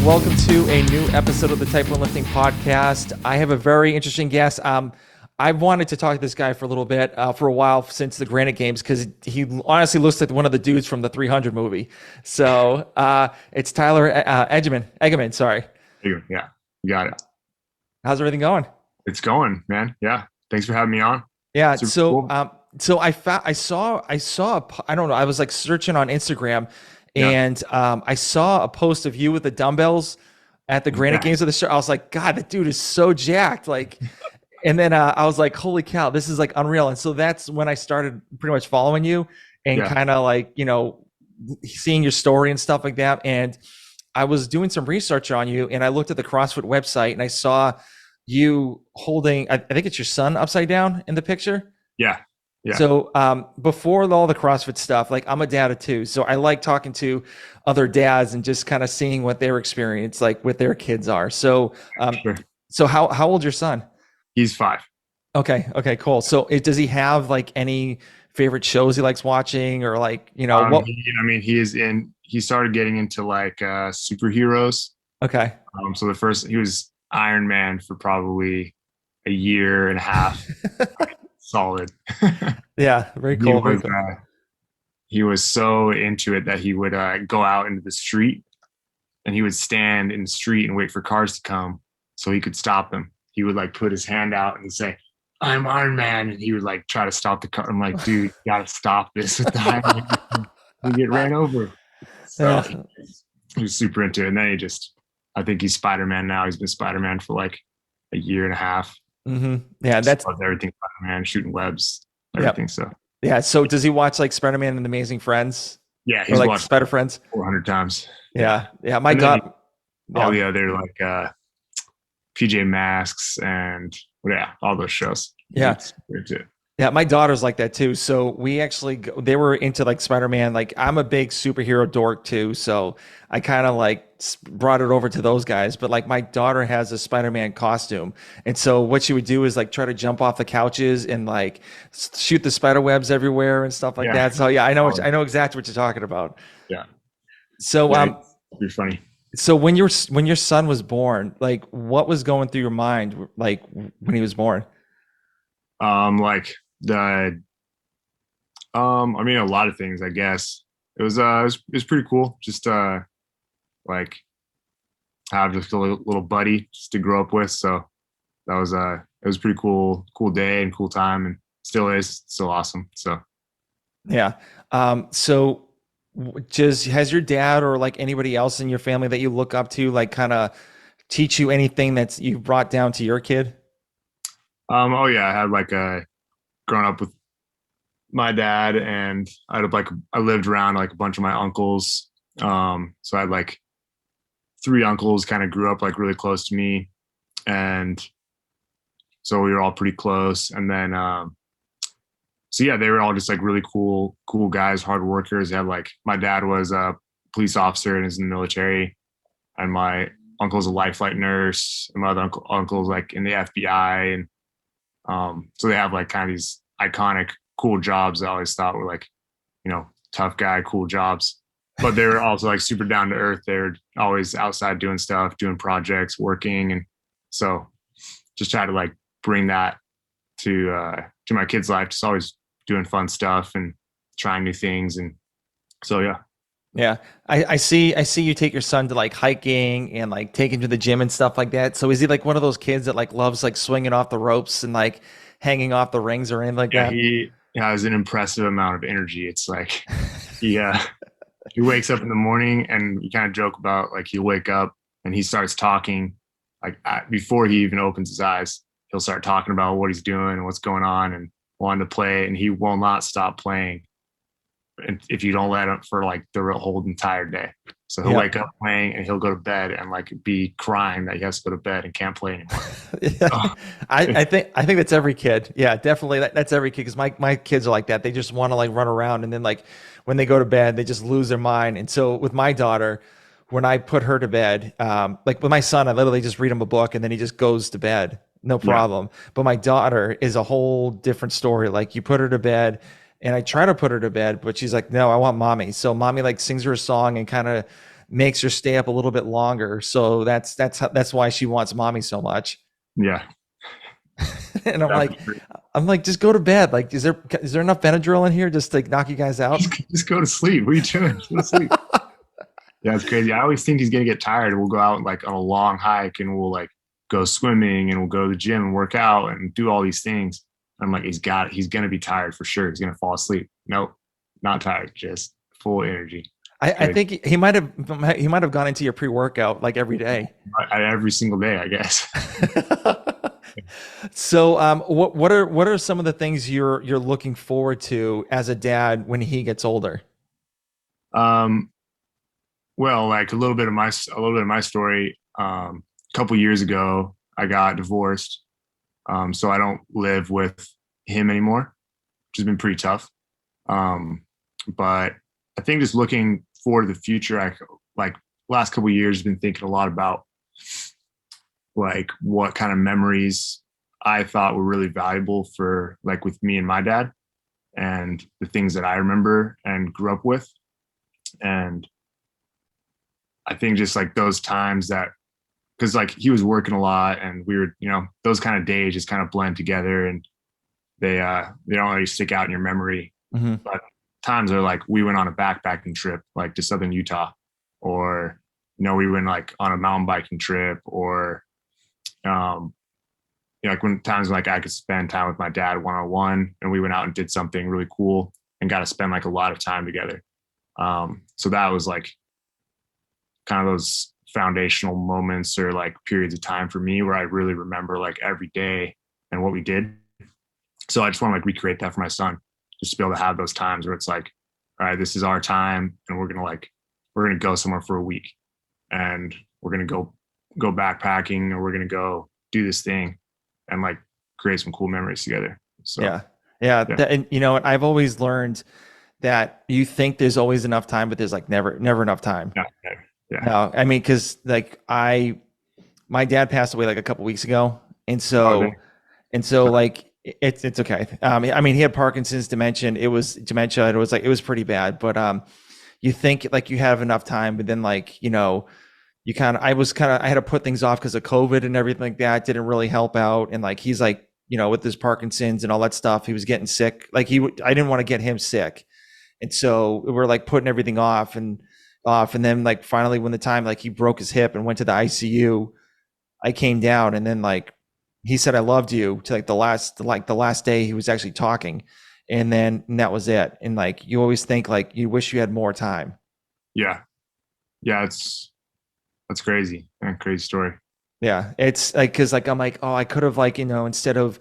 welcome to a new episode of the Type 1 Lifting Podcast. I have a very interesting guest. I've wanted to talk to this guy for a little bit, for a while since the Granite games, because he honestly looks like one of the dudes from the 300 movie. So it's Tyler Eggimann, sorry. Yeah, you got it. How's everything going? It's going, man. Yeah. Thanks for having me on. Yeah. Super So, cool. so I saw, I don't know. I was like searching on Instagram, Yeah. and I saw a post of you with the dumbbells at the Granite Yeah. games of the show. I was like, God, that dude is so jacked. Like, and then I was like, holy cow, this is like unreal. And so that's when I started pretty much following you and Yeah. kind of like, seeing your story and stuff like that. And I was doing some research on you, and I looked at the CrossFit website, and I saw you holding, I think it's your son upside down in the picture. Yeah. Yeah. So before all the CrossFit stuff, like I'm a dad of two, so I like talking to other dads and just kind of seeing what their experience like with their kids are. So Sure. so how old's your son? He's 5. Okay, cool. So does he have like any favorite shows he likes watching, or like, what? He started getting into like superheroes. Okay. So he was Iron Man for probably a year and a half. Solid. Yeah, very He cool. Very was, cool. he was so into it that he would go out into the street and he would stand in the street and wait for cars to come so he could stop them. He would like put his hand out and say, "I'm Iron Man," and he would like try to stop the car. I'm like, dude, you gotta stop this with the Iron Man. You get ran over. So Yeah. he was super into it. And then I think he's Spider-Man now. He's been Spider-Man for like a year and a half. Yeah, that's Loves everything Spider-Man, shooting webs, yeah. everything. So Yeah. So does he watch like Spider-Man and Amazing Friends, yeah, or he's like watched Spider Friends? 400 times. Yeah. Yeah. My And then God. all Yeah. the other like PJ Masks and all those shows. Yeah. It's weird too. Yeah, my daughter's like that too. So we actually they were into like Spider-Man. Like I'm a big superhero dork too, so I kind of like brought it over to those guys. But like my daughter has a Spider-Man costume, and so what she would do is like try to jump off the couches and like shoot the spider webs everywhere and stuff like Yeah. that. So yeah, I know exactly what you're talking about. Yeah. So Yeah, you're funny. so when your son was born, like what was going through your mind like when he was born? Like the a lot of things, I guess. It was pretty cool. Just like have just a little buddy just to grow up with. So that was it was pretty cool day and cool time, and still awesome. So Yeah. So just has your dad or like anybody else in your family that you look up to, like kind of teach you anything that's you brought down to your kid? oh yeah, I had like grown up with my dad, and I lived around like a bunch of my uncles. So I had like 3 uncles kind of grew up like really close to me, and so we were all pretty close. And then so yeah, they were all just like really cool guys, hard workers. They had like my dad was a police officer and is in the military, and my uncle's a life flight nurse, and my other uncle's like in the FBI. And so they have like kind of these iconic cool jobs I always thought were like, tough guy, cool jobs. But they were also like super down to earth. They were always outside doing stuff, doing projects, working. And so just try to like bring that to my kid's life, just always doing fun stuff and trying new things. And so yeah. Yeah. I see you take your son to like hiking and like take him to the gym and stuff like that. So is he like one of those kids that like loves like swinging off the ropes and like hanging off the rings or anything like Yeah, that? he has an impressive amount of energy. It's like he wakes up in the morning, and we kind of joke about like he'll wake up and he starts talking like before he even opens his eyes. He'll start talking about what he's doing and what's going on and wanting to play, and he will not stop playing if you don't let him for like the whole entire day. So he'll wake up playing, and he'll go to bed and like be crying that he has to go to bed and can't play anymore. Yeah. Oh, I think that's every kid. Yeah, definitely. That's every kid, because my kids are like that. They just want to like run around, and then like when they go to bed, they just lose their mind. And so with my daughter, when I put her to bed, like with my son, I literally just read him a book and then he just goes to bed, no problem. But my daughter is a whole different story. Like you put her to bed, and I try to put her to bed, but she's like, no, I want mommy. So mommy like sings her a song and kind of makes her stay up a little bit longer. So that's why she wants mommy so much. Yeah. And I'm Yeah, for like, sure. just go to bed. Like, is there enough Benadryl in here just to knock you guys out? Just go to sleep. What are you doing? Go to sleep. Yeah, it's crazy. I always think he's gonna get tired. We'll go out like on a long hike and we'll like go swimming and we'll go to the gym and work out and do all these things. I'm like, he's gonna be tired for sure. He's gonna fall asleep. Nope, not tired, just full energy. It's I crazy. think he might have gone into your pre-workout like every day. Every single day, I guess. So, what are some of the things you're looking forward to as a dad when he gets older? Um, well, like a little bit of my story. A couple years ago, I got divorced, so I don't live with him anymore, which has been pretty tough. But I think just looking forward to the future, I like last couple of years been thinking a lot about like what kind of memories I thought were really valuable for like with me and my dad and the things that I remember and grew up with. And I think just like those times that because like he was working a lot and we were, those kind of days just kind of blend together and they don't really stick out in your memory. Hmm. But times are like we went on a backpacking trip like to southern Utah, or we went like on a mountain biking trip, or um like when times like I could spend time with my dad one on one and we went out and did something really cool and got to spend like a lot of time together. So that was like kind of those foundational moments or like periods of time for me where I really remember like every day and what we did. So I just want to like recreate that for my son, just to be able to have those times where it's like, all right, this is our time and we're gonna go somewhere for a week and we're gonna go backpacking or we're gonna go do this thing and like create some cool memories together. So Yeah, yeah. yeah. And I've always learned that you think there's always enough time, but there's like never enough time. Yeah. Yeah. No, I mean, because like my dad passed away like a couple weeks ago, and Oh, dang. like it's okay. I mean, he had Parkinson's, dementia. It was dementia. It was pretty bad. But you think like you have enough time, but then like you I had to put things off because of COVID and everything like that. Didn't really help out, and like he's like with his Parkinson's and all that stuff, he was getting sick. Like I didn't want to get him sick, and so we're like putting everything off, and then like finally when the time like he broke his hip and went to the ICU, I came down and then like he said I loved you to like the last day he was actually talking, and that was it. And like you always think like you wish you had more time. Yeah. Yeah. That's crazy. Yeah, crazy story. Yeah, it's like because like I'm like, oh, I could have like instead of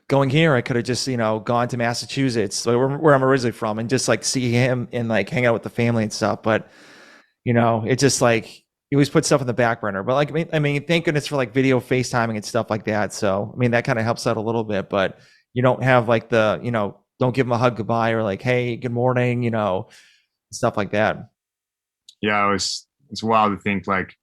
going here, I could have just gone to Massachusetts, so where I'm originally from, and just like see him and like hang out with the family and stuff. But it's just like you always put stuff in the back burner. But like I mean, thank goodness for like video FaceTiming and stuff like that. So I mean that kind of helps out a little bit. But you don't have like don't give him a hug goodbye or like hey good morning, stuff like that. Yeah. It's wild to think like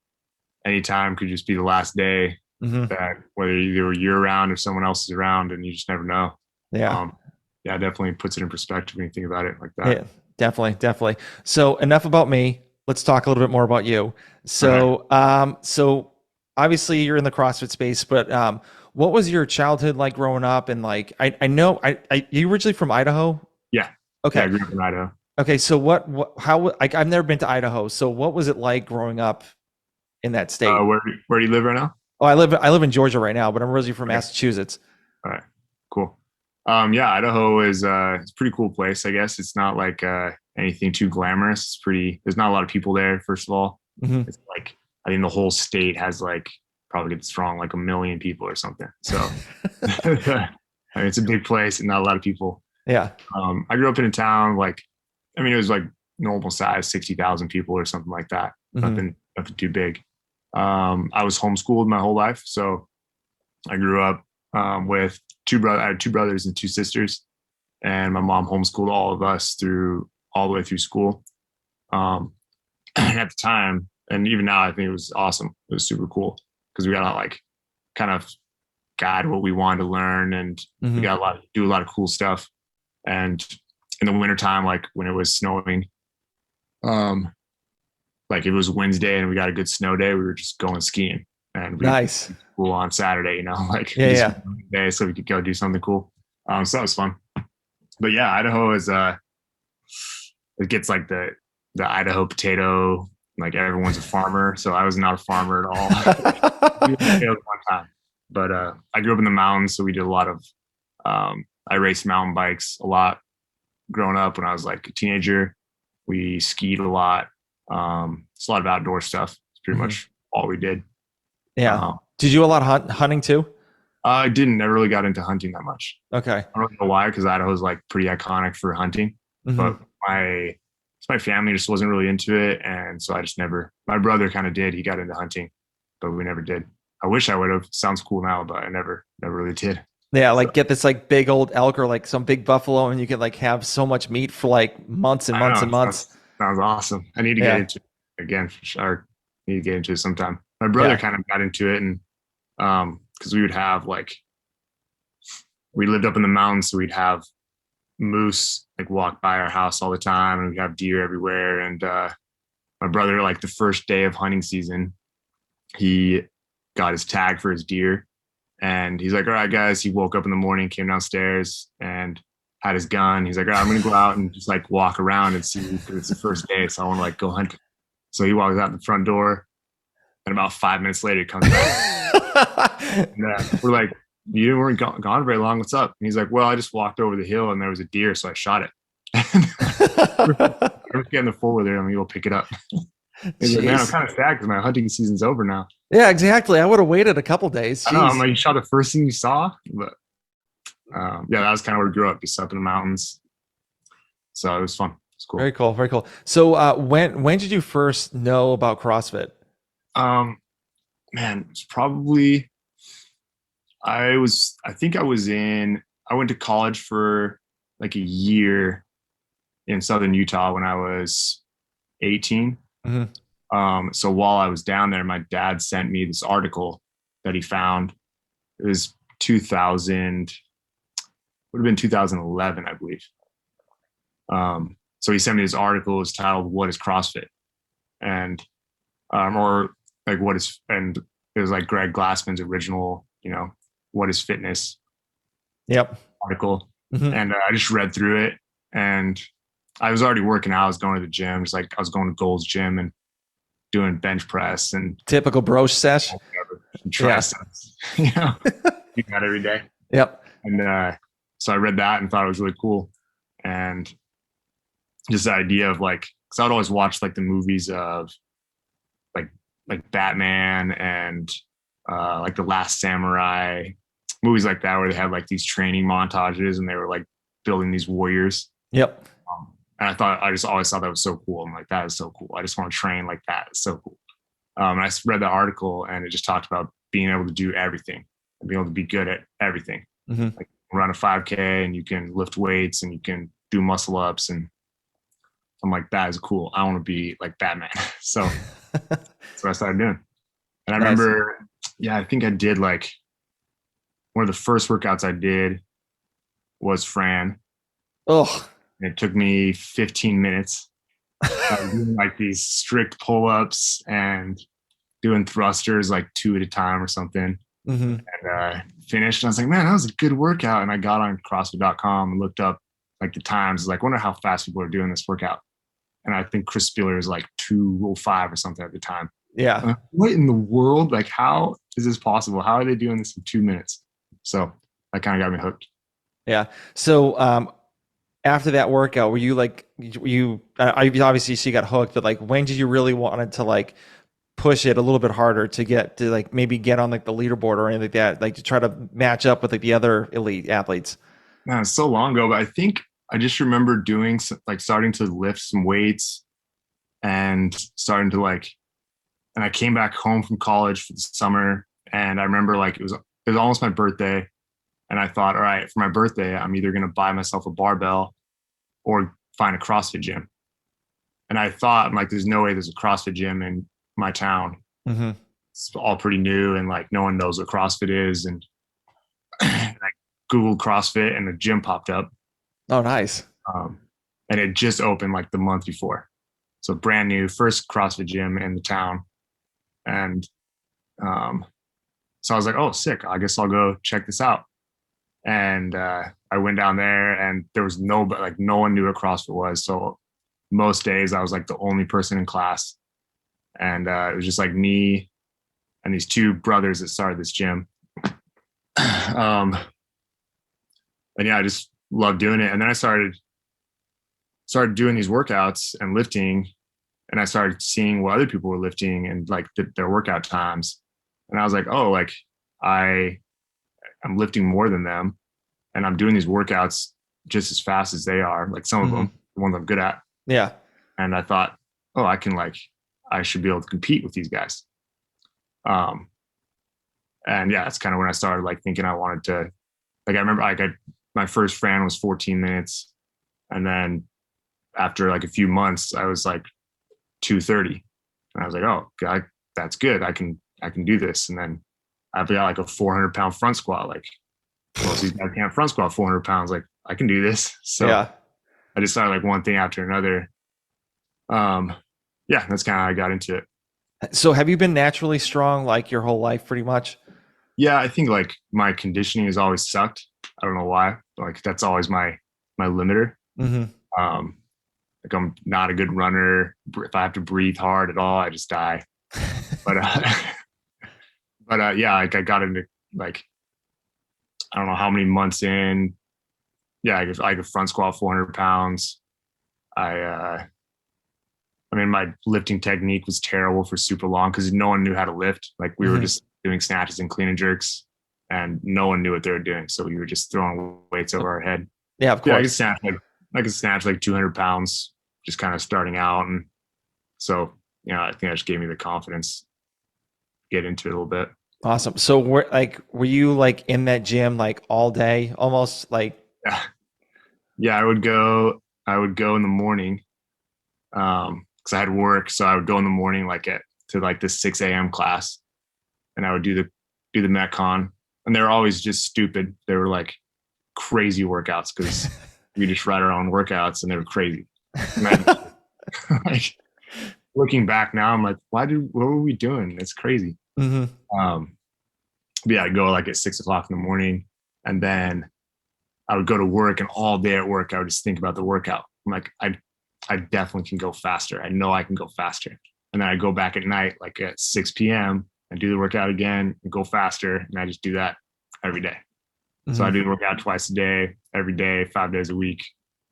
any time could just be the last day Hmm. that whether you're around or someone else is around and you just never know. Yeah. Um, yeah, it definitely puts it in perspective when you think about it like that. Yeah, definitely. So enough about me. Let's talk a little bit more about you. Okay. So obviously you're in the CrossFit space, but what was your childhood like growing up? And like, I know you originally from Idaho. Yeah. Yeah. I Okay. grew up in Idaho. Okay. So how, like, I've never been to Idaho. So what was it like growing up in that state? Where do you live right now? Oh, I live in Georgia right now, but I'm originally from Okay. Massachusetts. All right. Cool. Yeah, Idaho is it's a pretty cool place, I guess. It's not like anything too glamorous. It's pretty there's not a lot of people there, first of all. Hmm. It's like I think the whole state has like probably gets strong like a million people or something. So I mean, it's a big place and not a lot of people. Yeah. I grew up in a town like I mean it was like normal size, 60,000 people or something like that. Hmm. Nothing too big. I was homeschooled my whole life, so I grew up with I had two brothers and two sisters, and my mom homeschooled all of us through all the way through school. Um, at the time, and even now, I think it was awesome. It was super cool because we got to like kind of guide what we wanted to learn, and we Hmm. got do a lot of cool stuff. And in the wintertime, like when it was snowing, um, like if it was Wednesday and we got a good snow day, we were just going skiing, and we Nice. school on Saturday. Like Yeah, we just yeah. day so we could go do something cool. So that was fun. But yeah, Idaho is it gets like the Idaho potato. Like everyone's a farmer, so I was not a farmer at all. We were potatoes one time, but I grew up in the mountains, so we did a lot of. I raced mountain bikes a lot growing up when I was like a teenager. We skied a lot. It's a lot of outdoor stuff. It's pretty Mhm. much all we did. Yeah. Um, Did you do a lot of hunting too? I didn't never really got into hunting that much. Okay. I don't know why, because Idaho is like pretty iconic for hunting, but Hmm. my family just wasn't really into it, and so I just never. My brother kind of did. He got into hunting, but we never did. I wish I would have. Sounds cool now, but I never really did. Yeah, So like get this like big old elk or like some big buffalo, and you can like have so much meat for like months and I don't months know. and months. Sounds awesome. I need to get Yeah. into it again for sure. I need to get into it sometime. My brother Yeah. kind of got into it, and because we would have like we lived up in the mountains, so we'd have moose like walk by our house all the time, and we'd have deer everywhere. And my brother, like the first day of hunting season, he got his tag for his deer, and he's like, "All right, guys." He woke up in the morning, came downstairs, and had his gun. He's like, "All right, I'm gonna go out and just like walk around and see because it's the first day, so I want to like go hunt." So he walks out the front door, and about 5 minutes later, he comes back. And we're like, "You weren't gone very long. What's up?" And he's like, "Well, I just walked over the hill and there was a deer, so I shot it." We're getting the four wheeler and we'll pick it up. He's like, "Man, I'm Jeez. kind of sad because my hunting season's over now." Yeah, exactly. I would have waited a couple days. I know. I'm Jeez. like, "You shot the first thing you saw," but yeah, that was kind of where we grew up, just up in the mountains. So it was fun. It's cool. Very cool. Very cool. So when did you first know about CrossFit? Um, Man, it's probably I think I went to college for like a year in southern Utah when I was 18. Hmm. So while I was down there, my dad sent me this article that he found. It was 2000, would have been 2011, I believe. So he sent me this article. It was titled "What is CrossFit?" and or like what is, and it was like Greg Glassman's original, what is fitness Yep. article. Hmm. And I just read through it, and I was already working out. I was going to the gym, just like I was going to Gold's Gym and doing bench press and Typical broche sesh. Yeah. triceps, do that every day. Yep. And so I read that and thought it was really cool. And just the idea of like, because I'd always watch like the movies of like Batman and like The Last Samurai, movies like that where they had like these training montages and they were like building these warriors. Yep. And I just always thought that was so cool. I'm like, that is so cool. I just want to train like that. It's so cool. And I read the article and it just talked about being able to do everything and being able to be good at everything. Hmm. Like run a 5K and you can lift weights and you can do muscle ups. And I'm like, that is cool. I want to be like Batman. So that's what I started doing. And I Nice. remember, yeah, I think I did like one of the first workouts I did was Fran. Oh. And it took me 15 minutes. I was doing like these strict pull ups and doing thrusters like two at a time or something. Hmm. And finished. And I was like, man, that was a good workout. And I got on CrossFit.com and looked up like the times. Like, wonder how fast people are doing this workout. And I think Chris Spiller is like 2:05 or something at the time. Yeah. Like, what in the world? Like, how is this possible? How are they doing this in 2 minutes? So that kind of got me hooked. Yeah. So after that workout, were you like obviously she got hooked, but like when did you really wanted to like push it a little bit harder to get to like maybe get on like the leaderboard or anything like that, like to try to match up with like the other elite athletes? Man, it's so long ago, but I think I just remember doing like starting to lift some weights and starting to like, and I came back home from college for the summer, and I remember like it was almost my birthday, and I thought, all right, for my birthday, I'm either gonna buy myself a barbell or find a CrossFit gym. And I thought, I'm like, there's no way there's a CrossFit gym in my town. Hmm. It's all pretty new, and like no one knows what CrossFit is. And I Googled CrossFit, and the gym popped up, Oh, nice. um, and it just opened like the month before. So brand new, first CrossFit gym in the town. And um, so I was like, oh, sick. I guess I'll go check this out. And I went down there and there was no one knew what CrossFit was. So most days I was like the only person in class. And it was just like me and these two brothers that started this gym. And yeah, I just loved doing it. And then I started doing these workouts and lifting, and I started seeing what other people were lifting and like their workout times. And I was like, oh, like I'm lifting more than them, and I'm doing these workouts just as fast as they are. Like some of them, the ones I'm good at. Yeah. And I thought, oh, I should be able to compete with these guys. And yeah, that's kind of when I started like thinking I wanted to, like, I remember my first Fran was 14 minutes. And then after like a few months, I was like 230. And I was like, oh God, that's good. I can do this. And then I've got like a 400-pound front squat. Like most of these guys can't front squat 400 pounds. Like I can do this. So yeah. I just started like one thing after another. Yeah, that's kind of how I got into it. So have you been naturally strong like your whole life pretty much? Yeah, I think like my conditioning has always sucked. I don't know why. Like that's always my limiter. Like I'm not a good runner. If I have to breathe hard at all, I just die. But yeah, like I got into like, I don't know how many months in. Yeah, I could front squat 400 pounds. I mean, my lifting technique was terrible for super long because no one knew how to lift. Like we were just doing snatches and clean and jerks, and no one knew what they were doing. So we were just throwing weights over our head. Yeah, of course. Yeah, I could snatch like 200 pounds, just kind of starting out. And so, you know, I think that just gave me the confidence to get into it a little bit. Awesome. So were you like in that gym like all day, almost like? Yeah, I would go in the morning. Cause I had work. So I would go in the morning, like to like the 6 a.m. class, and I would do the Metcon, and they were always just stupid. They were like crazy workouts because we just write our own workouts, and they were crazy. Like looking back now, I'm like, what were we doing? It's crazy. But yeah, I'd go like at 6 o'clock in the morning, and then I would go to work, and all day at work, I would just think about the workout. I'm like, I definitely can go faster. I know I can go faster. And then I go back at night, like at 6 p.m. and do the workout again and go faster. And I just do that every day. So I do the workout twice a day, every day, 5 days a week.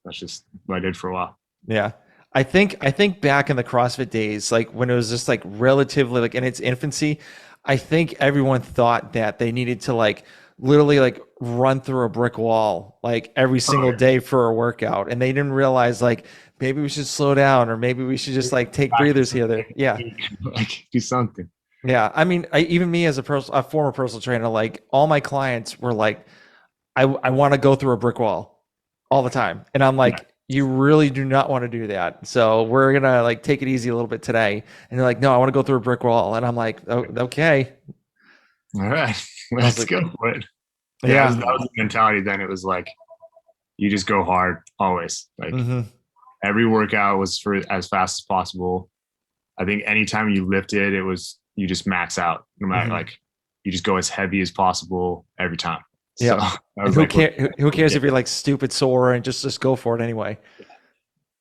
That's just what I did for a while. Yeah. I think back in the CrossFit days, like when it was just like relatively like in its infancy, I think everyone thought that they needed to like literally like run through a brick wall like every single day for a workout. And they didn't realize like maybe we should slow down, or maybe we should just like take breathers here, there. Yeah. Like do something. Yeah. I mean, even me as a former personal trainer, like all my clients were like, I want to go through a brick wall all the time. And I'm like, you really do not want to do that. So we're going to like take it easy a little bit today. And they're like, no, I want to go through a brick wall. And I'm like, oh, okay. All right. Let's go for it. Yeah. That was the mentality then. It was like, you just go hard always. Like every workout was for as fast as possible. I think anytime you lifted, it was, you just max out no matter like, you just go as heavy as possible every time. Yeah. So who cares if you're like stupid sore, and just go for it anyway.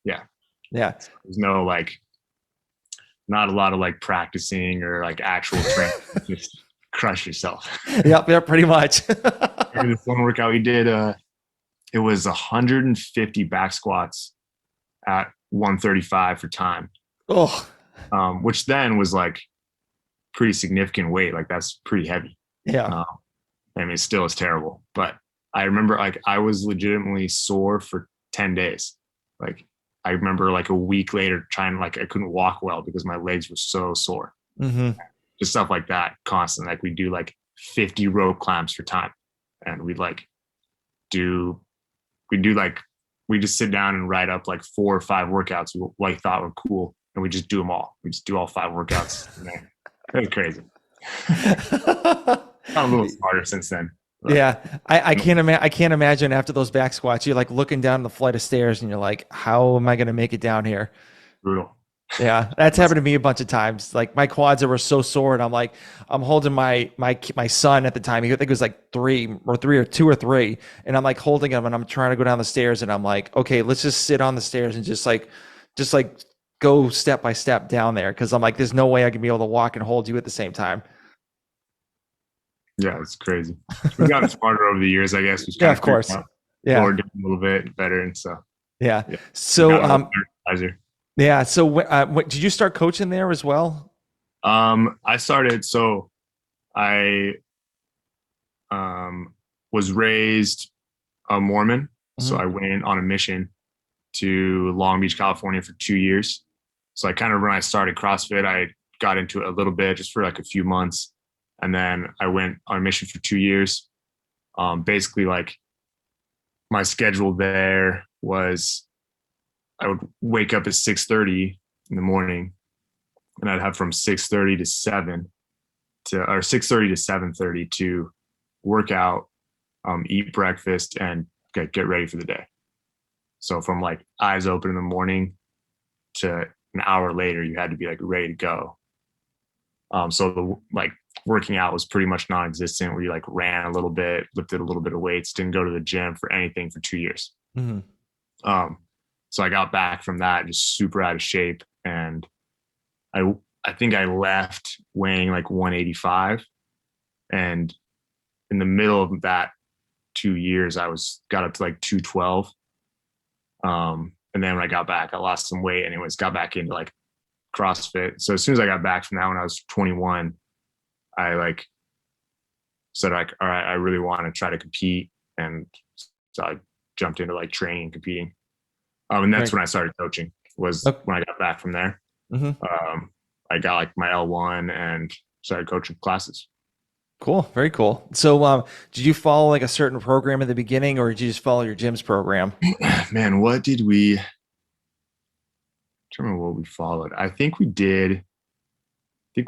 Yeah. Yeah. There's no like, not a lot of like practicing or like actual training. Just crush yourself. Yeah, pretty much. This one workout we did, it was 150 back squats at 135 for time. Oh, which then was like pretty significant weight. Like that's pretty heavy. Yeah. I mean, it still is terrible, but I remember like I was legitimately sore for 10 days. Like I remember like a week later trying, like I couldn't walk well because my legs were so sore. Just stuff like that constantly. Like we do like 50 rope clamps for time, and we just sit down and write up like 4 or 5 workouts we like thought were cool, and we just do them all. We just do all 5 workouts. It was crazy. I'm a little smarter since then. Yeah, I can't imagine after those back squats, you're like looking down the flight of stairs, and you're like, how am I going to make it down here? Brutal. Yeah, that's happened to me a bunch of times. Like my quads that were so sore, and I'm like, I'm holding my son at the time. I think it was like three or two or three, and I'm like holding him, and I'm trying to go down the stairs, and I'm like, okay, let's just sit on the stairs and just like go step by step down there, because I'm like, there's no way I can be able to walk and hold you at the same time. Yeah, it's crazy. We've gotten smarter over the years, I guess. We've Yeah, kind of of figured course. out Yeah, lower down a little bit better, and so yeah. yeah, we've So, gotten a little better advisor. yeah. So, did you start coaching there as well? I started so I um was raised a Mormon, so Hmm. I went on a mission to Long Beach, California for 2 years. So I kind of when I started CrossFit, I got into it a little bit just for like a few months, and then I went on a mission for 2 years. Basically, like my schedule there was I would wake up at 6:30 in the morning, and I'd have from 6:30 to 7 to or 6:30 to 7:30 to work out, eat breakfast, and get ready for the day. So from like eyes open in the morning to an hour later, you had to be like ready to go. So the like working out was pretty much non-existent. Where you like ran a little bit, lifted a little bit of weights, didn't go to the gym for anything for 2 years. Hmm. Um, so I got back from that just super out of shape, and I I think I left weighing like 185, and in the middle of that 2 years, I was got up to like 212. And then when I got back, I lost some weight, anyways, got back into like CrossFit. So as soon as I got back from that when I was 21, I like said like, all right, I really want to try to compete. And so I jumped into like training and competing. And that's Right. when I started coaching was Okay. when I got back from there. Hmm. I got like my L1 and started coaching classes. Cool. Very cool. So, did you follow like a certain program at the beginning, or did you just follow your gym's program? Man, what did we, I don't remember what we followed. I think we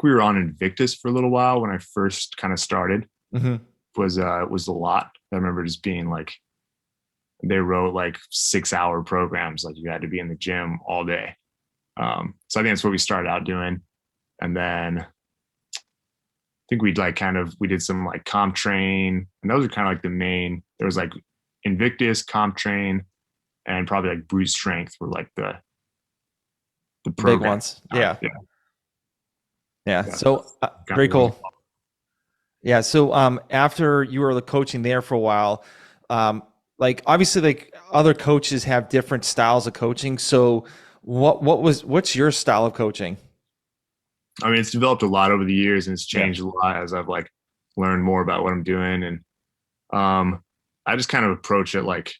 were on Invictus for a little while when I first kind of started. Hmm. Was a lot. I remember just being like they wrote like 6 hour programs, like you had to be in the gym all day. So I think that's what we started out doing. And then I think we'd like kind of we did some like comp train, and those are kind of like the main. There was like Invictus, comp train, and probably like brute strength were like the The big program. ones. Yeah. Yeah, Yeah. yeah. So, Kind very of the ones. cool. Yeah. So, after you were coaching there for a while, um, like obviously, like other coaches have different styles of coaching. So, what's your style of coaching? I mean, it's developed a lot over the years, and it's Yeah. changed a lot as I've like learned more about what I'm doing. And I just kind of approach it like,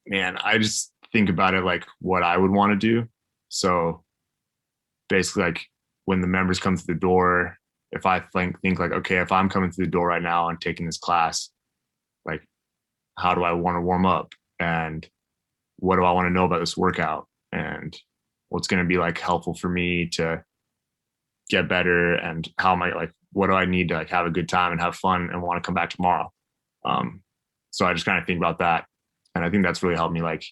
man, I just think about it like what I would want to do. So basically, like when the members come through the door, if I think like, okay, if I'm coming through the door right now and taking this class, like how do I want to warm up, and what do I want to know about this workout, and what's going to be like helpful for me to get better, and how am I like what do I need to like have a good time and have fun and want to come back tomorrow. Um, so I just kind of think about that, and I think that's really helped me like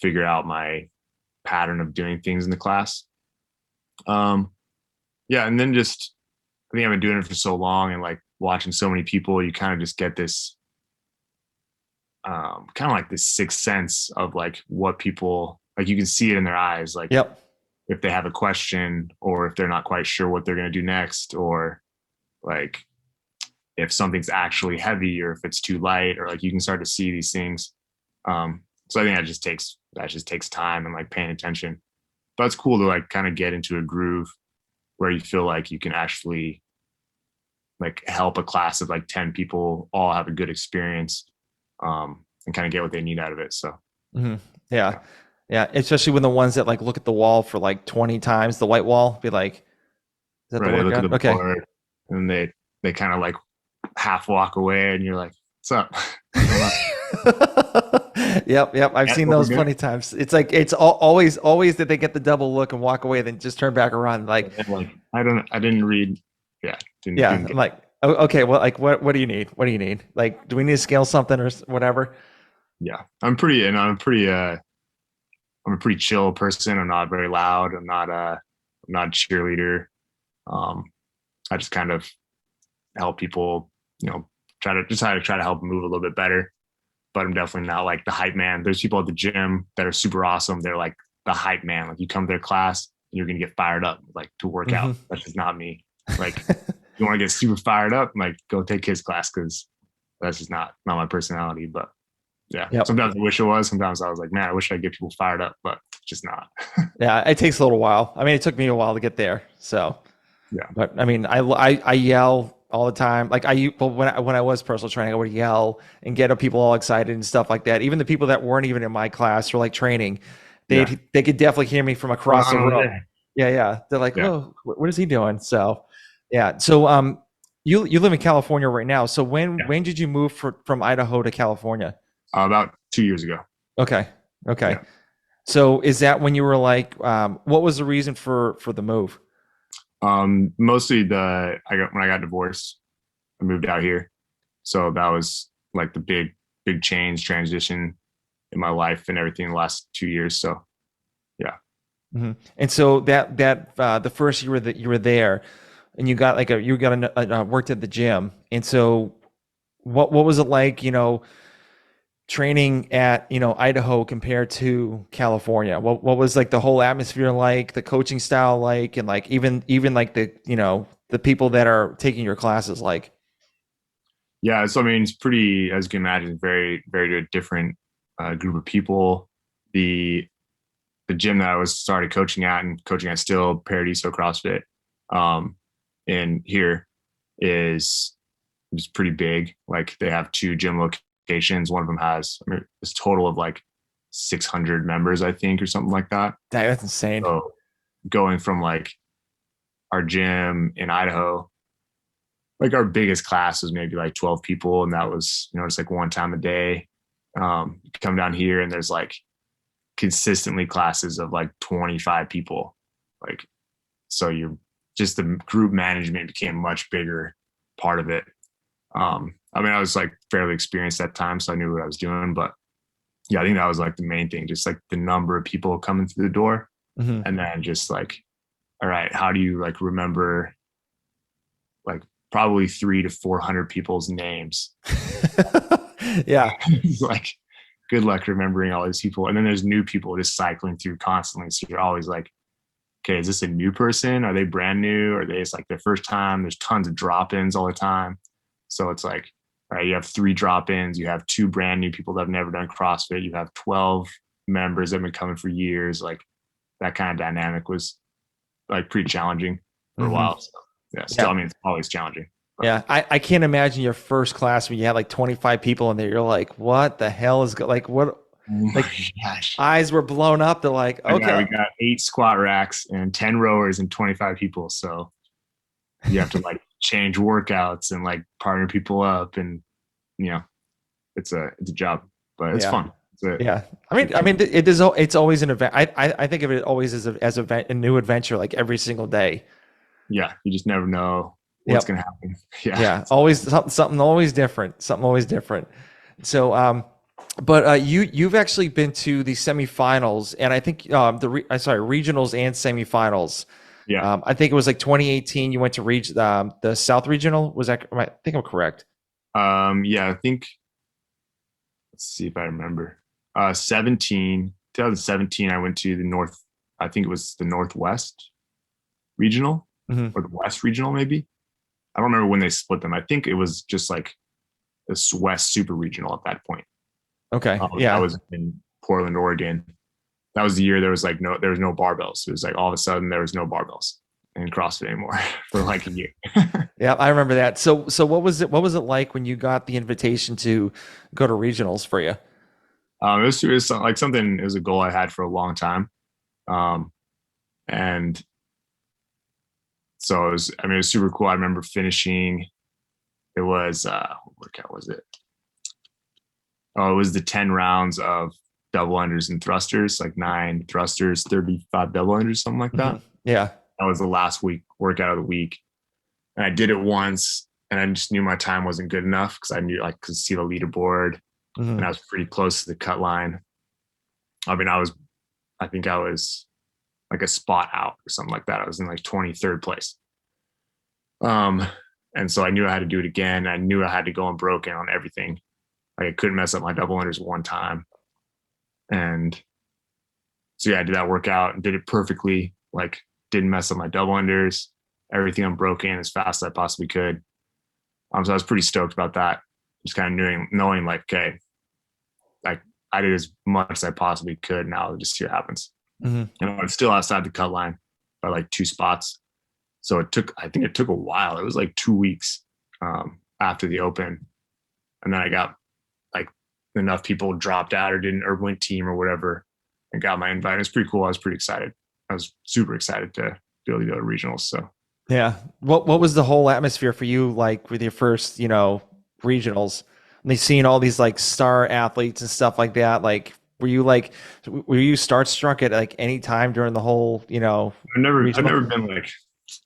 figure out my pattern of doing things in the class. Um, yeah, and then just I think I've been doing it for so long and like watching so many people, you kind of just get this kind of like this sixth sense of like what people like you can see it in their eyes, like Yep. if they have a question or if they're not quite sure what they're going to do next, or like if something's actually heavy or if it's too light, or like you can start to see these things. So I think that just takes time and like paying attention. But it's cool to like kind of get into a groove where you feel like you can actually like help a class of like 10 people all have a good experience, and kind of get what they need out of it. So Hmm. Yeah. yeah, Yeah. Especially when the ones that like look at the wall for like 20 times, the white wall, be like, is that the right. They look at workout? the Okay. board and they kind of like half walk away and you're like, what's up? What's going on? Yep, yep. I've That's seen what we're those doing. plenty of times. It's like always that they get the double look and walk away, then just turn back around. Like, And like, I didn't read. Yeah. yeah, Didn't I'm get, like, oh, okay, well, like, what do you need? What do you need? Like, do we need to scale something or whatever? yeah, I'm pretty, I'm a pretty chill person. I'm not very loud. I'm not a cheerleader. Um, I just kind of help people, you know, try to help them move a little bit better. But I'm definitely not like the hype man. There's people at the gym that are super awesome. They're like the hype man. Like you come to their class, and you're gonna get fired up like to work out. Hmm. That's just not me. Like you want to get super fired up, like go take his class because that's just not my personality. But yeah, Yep. sometimes I wish it was. Sometimes I was like, man, I wish I get people fired up, but just not. Yeah, it takes a little while. I mean, it took me a while to get there. So, Yeah, but I mean, I yell all the time. Like well, when I was personal training, I would yell and get people all excited and stuff like that. Even the people that weren't even in my class or like training, yeah. they could definitely hear me from Going across on the over room. there? Yeah, yeah. They're like, Yeah, "Whoa, what is he doing?" So, yeah. So, you live in California right now. So yeah. when did you move from Idaho to California? About 2 years ago. Okay, okay. Yeah. So is that when you were like, what was the reason for the move? Mostly when I got divorced, I moved out here. So that was like the big change transition in my life and everything in the last 2 years. So yeah. Hmm. And so that the first year that you were there, and you got worked at the gym, and so what was it like, training at Idaho compared to California? What was like the whole atmosphere like, the coaching style like, and like even like the people that are taking your classes like? Yeah. So I mean, it's pretty, as you can imagine, very different group of people. The the gym that I was started coaching at and coaching at still Paradiso CrossFit um, in here is pretty big. Like they have two gym locations. One of them has, I mean, this total of like 600 members, I think, or something like that. That's insane. So going from like our gym in Idaho, like our biggest class was maybe like 12 people, and that was, just like one time a day. You come down here and there's like consistently classes of like 25 people. Like, so you're just the group management became much bigger part of it. I mean, I was like fairly experienced at times, so I knew what I was doing. But yeah, I think that was like the main thing, just like the number of people coming through the door, Hmm. and then just like, all right, how do you like remember like probably 300 to 400 people's names? Yeah. Like, good luck remembering all these people. And then there's new people just cycling through constantly, so you're always like, okay, is this a new person? Are they brand new? Are they just like their first time? There's tons of drop-ins all the time. So it's like, all right, you have 3 drop-ins, you have 2 brand new people that have never done CrossFit, you have 12 members that have been coming for years. Like that kind of dynamic was like pretty challenging for a Hmm. while. So yeah, still, Yeah. I mean, it's always challenging. But Yeah, I can't imagine your first class when you had like 25 people in there. You're like, what the hell like what? oh my Like gosh. eyes were blown up. They're like, We okay, got 8 squat racks and 10 rowers and 25 people. So you have to like change workouts and like partner people up, and you know, it's a job, but it's yeah, fun. It's a yeah. I mean, it is. It's always an event. I think of it always as a new adventure, like every single day. yeah, you just never know what's Yep. gonna happen. Yeah. Yeah. Always something always different. Something always different. So, but you've actually been to the semifinals, and I think sorry, regionals and semifinals. Yeah. I think it was like 2018. You went to the South Regional. Was that? I think I'm correct. Yeah, I think, let's see if I remember. 2017, I went to the North, I think it was the Northwest Regional Hmm. or the West Regional, maybe. I don't remember when they split them. I think it was just like this West Super Regional at that point. Okay. I Yeah. was in Portland, Oregon. That was the year there was no barbells. It was like all of a sudden there was no barbells in CrossFit anymore for like a year. Yeah. I remember that. So what was it like when you got the invitation to go to regionals for you? It was like something. It was a goal I had for a long time, um, and so it was. I mean, it was super cool. I remember finishing. It was what workout was it? Oh, it was the 10 rounds of double unders and thrusters, like 9 thrusters, 35 double unders, something like Hmm. that. Yeah. That was the last week workout of the week, and I did it once, and I just knew my time wasn't good enough because I knew I could see the leaderboard, and Hmm. I was pretty close to the cut line. I mean, I was I think I was like a spot out or something like that. I was in like 23rd place. Um, and so I knew I had to do it again. I knew I had to go unbroken on everything. Like I couldn't mess up my double unders one time. And so yeah, I did that workout and did it perfectly. Like didn't mess up my double unders, everything unbroken as fast as I possibly could. So I was pretty stoked about that. Just kind of knowing like, okay, like I did as much as I possibly could. Now I'll just see what happens. Mm-hmm. And I'm still outside the cut line by like 2 spots. So I think it took a while. It was like 2 weeks after the open. And then I got like enough people dropped out or went team or whatever and got my invite. It was pretty cool. I was pretty excited. I was super excited to be able to go to regionals. So Yeah. What was the whole atmosphere for you like with your first, regionals? And they seeing all these like star athletes and stuff like that. Were you starstruck at like any time during the whole, I've regional? never been like,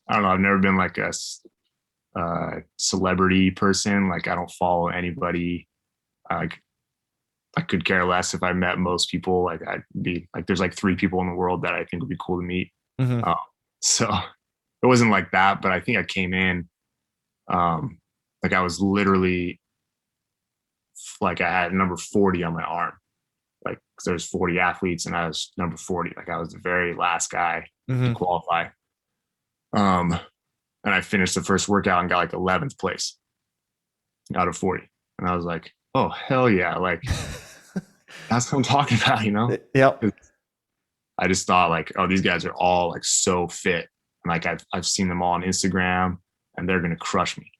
I don't know. I've never been like a celebrity person. Like I don't follow anybody. Like I could care less if I met most people. Like I'd be like, there's like 3 people in the world that I think would be cool to meet. Mm-hmm. So it wasn't like that, but I think I came in, like I was literally like I had number 40 on my arm, like cause there's 40 athletes and I was number 40. Like I was the very last guy to Mm-hmm. qualify. And I finished the first workout and got like 11th place out of 40. And I was like, oh hell yeah. Like that's what I'm talking about, you know? Yep. I just thought like, oh, these guys are all like so fit. And like I've seen them all on Instagram and they're gonna crush me.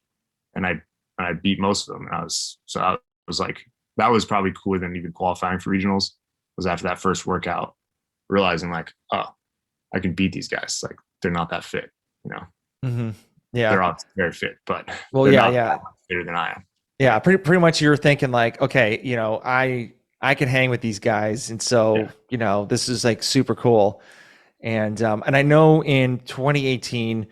And I beat most of them. And I was like, that was probably cooler than even qualifying for regionals, was after that first workout, realizing like, oh, I can beat these guys. Like they're not that fit, you know. Mm-hmm. Yeah. They're all very fit, but Well, they're yeah, not yeah. fitter than I am. Yeah, pretty much you're thinking like, okay, I can hang with these guys, and so Yeah. this is like super cool. And I know in 2018,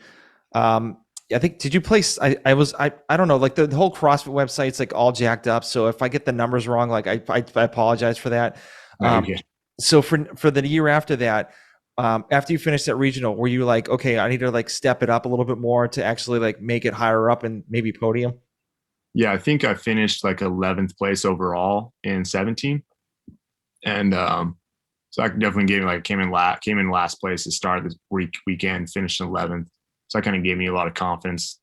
I think did you place? I don't know, like the whole CrossFit website's like all jacked up. So if I get the numbers wrong, like I apologize for that. No, you're Um, good. so for the year after that, after you finished that regional, were you like, okay, I need to like step it up a little bit more to actually like make it higher up and maybe podium? Yeah, I think I finished like 11th place overall in 17. And so I definitely gave me like came in last place to start this weekend, finished in 11th. So that kind of gave me a lot of confidence.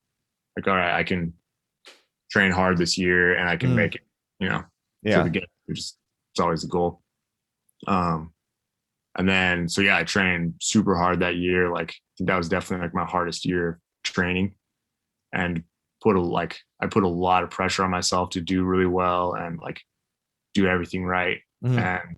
Like, all right, I can train hard this year and I can Mm, make it, you know, to yeah. the game, which is it's always the goal. Um, and then so yeah, I trained super hard that year. Like I think that was definitely like my hardest year of training, and I put a lot of pressure on myself to do really well and like do everything right. Mhm. And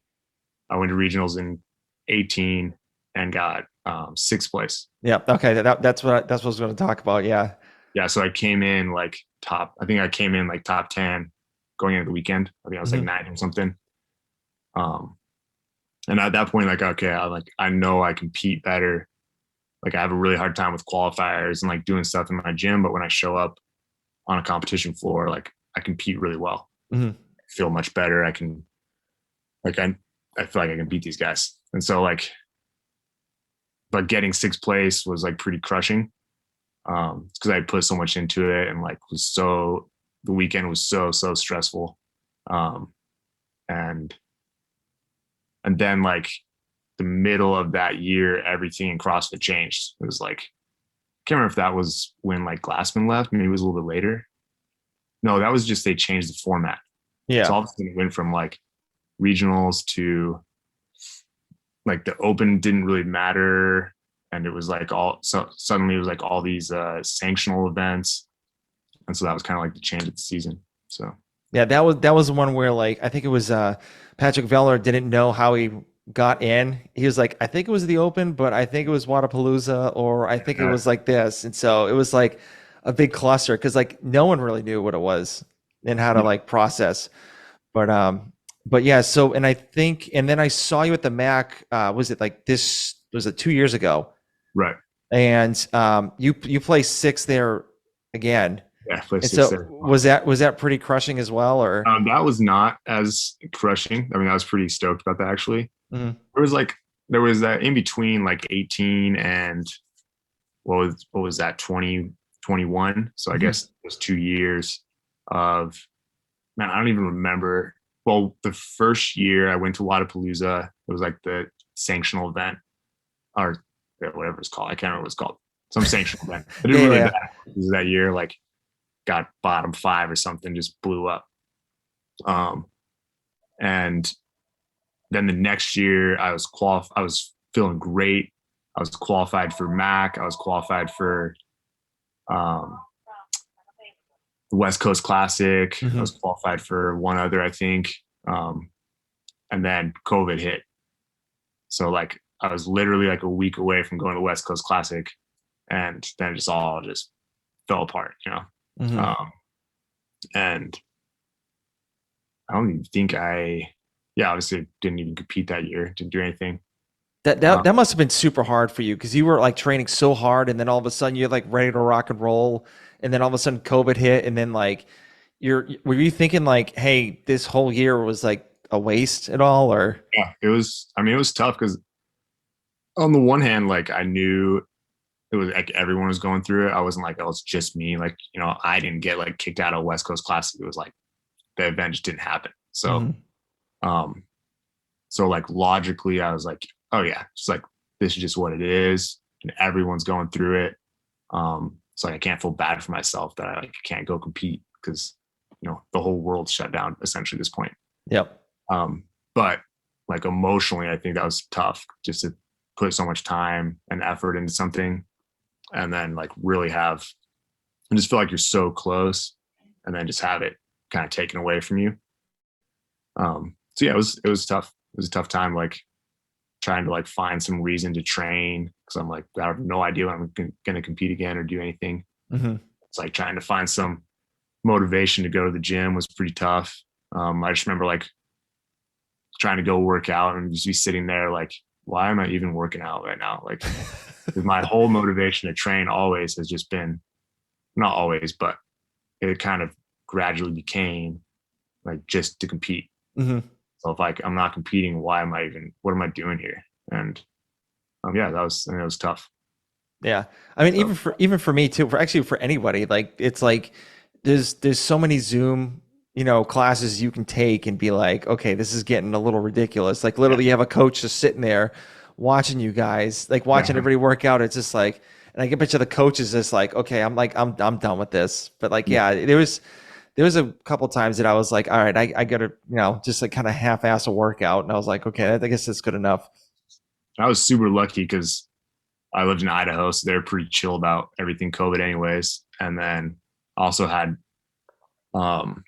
I went to regionals in 18 and got 6th place. Yeah. Okay. That's what I was going to talk about. Yeah. Yeah, so I came in like top. I think I came in like top 10 going into the weekend. I think I was like Mhm. 9 or something. Um, and at that point, like okay, I know I compete better. Like I have a really hard time with qualifiers and like doing stuff in my gym, but when I show up on a competition floor, like I compete really well. Mhm. I feel much better. Like I feel like I can beat these guys. And so like, but getting 6th place was like pretty crushing. Because I put so much into it and like the weekend was so stressful. Um, and then like the middle of that year, everything in CrossFit changed. It was like, I can't remember if that was when like Glassman left, maybe it was a little bit later. No, that was just they changed the format. So Yeah. all of a sudden it went from like regionals to like the open didn't really matter. And it was like so suddenly it was like all these sanctional events. And so that was kind of like the change of the season. So Yeah. That was the one where like, I think it was, Patrick Veller didn't know how he got in. He was like, I think it was the Open, but I think it was Wadapalooza, or I think it uh, was like this. And so it was like a big cluster because like no one really knew what it was and how to yeah, like process. But but yeah, so and I think and then I saw you at the Mac, was it like this was it 2 years ago? right. And you placed sixth there again. Yeah, play And six so there. was that pretty crushing as well, or? That was not as crushing. I mean, I was pretty stoked about that actually. Mhm. There was like there was that in between like 18 and what was that 2021. So I Mhm. guess it was 2 years of, man, I don't even remember. Well, the first year I went to Wadapalooza. It was like the sanctional event or whatever it's called. I can't remember what it's called. Some sanctional event. I did Yeah, yeah, really yeah. bad because that year, like got bottom five or something, just blew up. Um, and then the next year I was feeling great. I was qualified for MAC. I was qualified for um, the West Coast Classic. I Mhm. was qualified for one other, I think. Um, and then COVID hit. So like I was literally like a week away from going to the West Coast Classic, and then it just all just fell apart, you know. Mhm. And I don't even think yeah, obviously didn't even compete that year, didn't do anything. That Um, that that must have been super hard for you because you were like training so hard, and then all of a sudden you're like ready to rock and roll, and then all of a sudden COVID hit, and then like were you thinking like, hey, this whole year was like a waste at all, or yeah, I mean, it was tough because on the one hand, like I knew it was like everyone was going through it. I wasn't like, oh, it's just me. Like, you know, I didn't get like kicked out of West Coast Classic. It was like the event just didn't happen. Mhm. Um, so like logically, I was like, oh yeah, it's like this is just what it is, and everyone's going through it. So like, I can't feel bad for myself that I like can't go compete because you know the whole world's shut down essentially at this point. Yep. But like emotionally, I think that was tough just to put so much time and effort into something and then like really have and just feel like you're so close and then just have it kind of taken away from you. So yeah, it was tough. It was a tough time, like trying to like find some reason to train because I'm like I have no idea when I'm going to compete again or do anything. Mhm. It's like trying to find some motivation to go to the gym was pretty tough. I just remember like trying to go work out and just be sitting there like, why am I even working out right now? Like, my whole motivation to train always has just been not always, but it kind of gradually became like just to compete. Mhm. So if like I'm not competing, why am I even? What am I doing here? And yeah, I mean, it was tough. Yeah. I mean, So even for me too, for actually for anybody, like it's like there's so many Zoom, classes you can take and be like, okay, this is getting a little ridiculous. Like yeah, literally you have a coach just sitting there watching you guys, like watching yeah, everybody work out. It's just like, and I get bet you the coach is just like, okay, I'm done with this. But like, yeah. yeah, there was a couple times that I was like, all right, I gotta, just like kind of half-ass a workout. And I was like, okay, I guess that's good enough. I was super lucky because I lived in Idaho, so they're pretty chill about everything COVID, anyways. And then also had um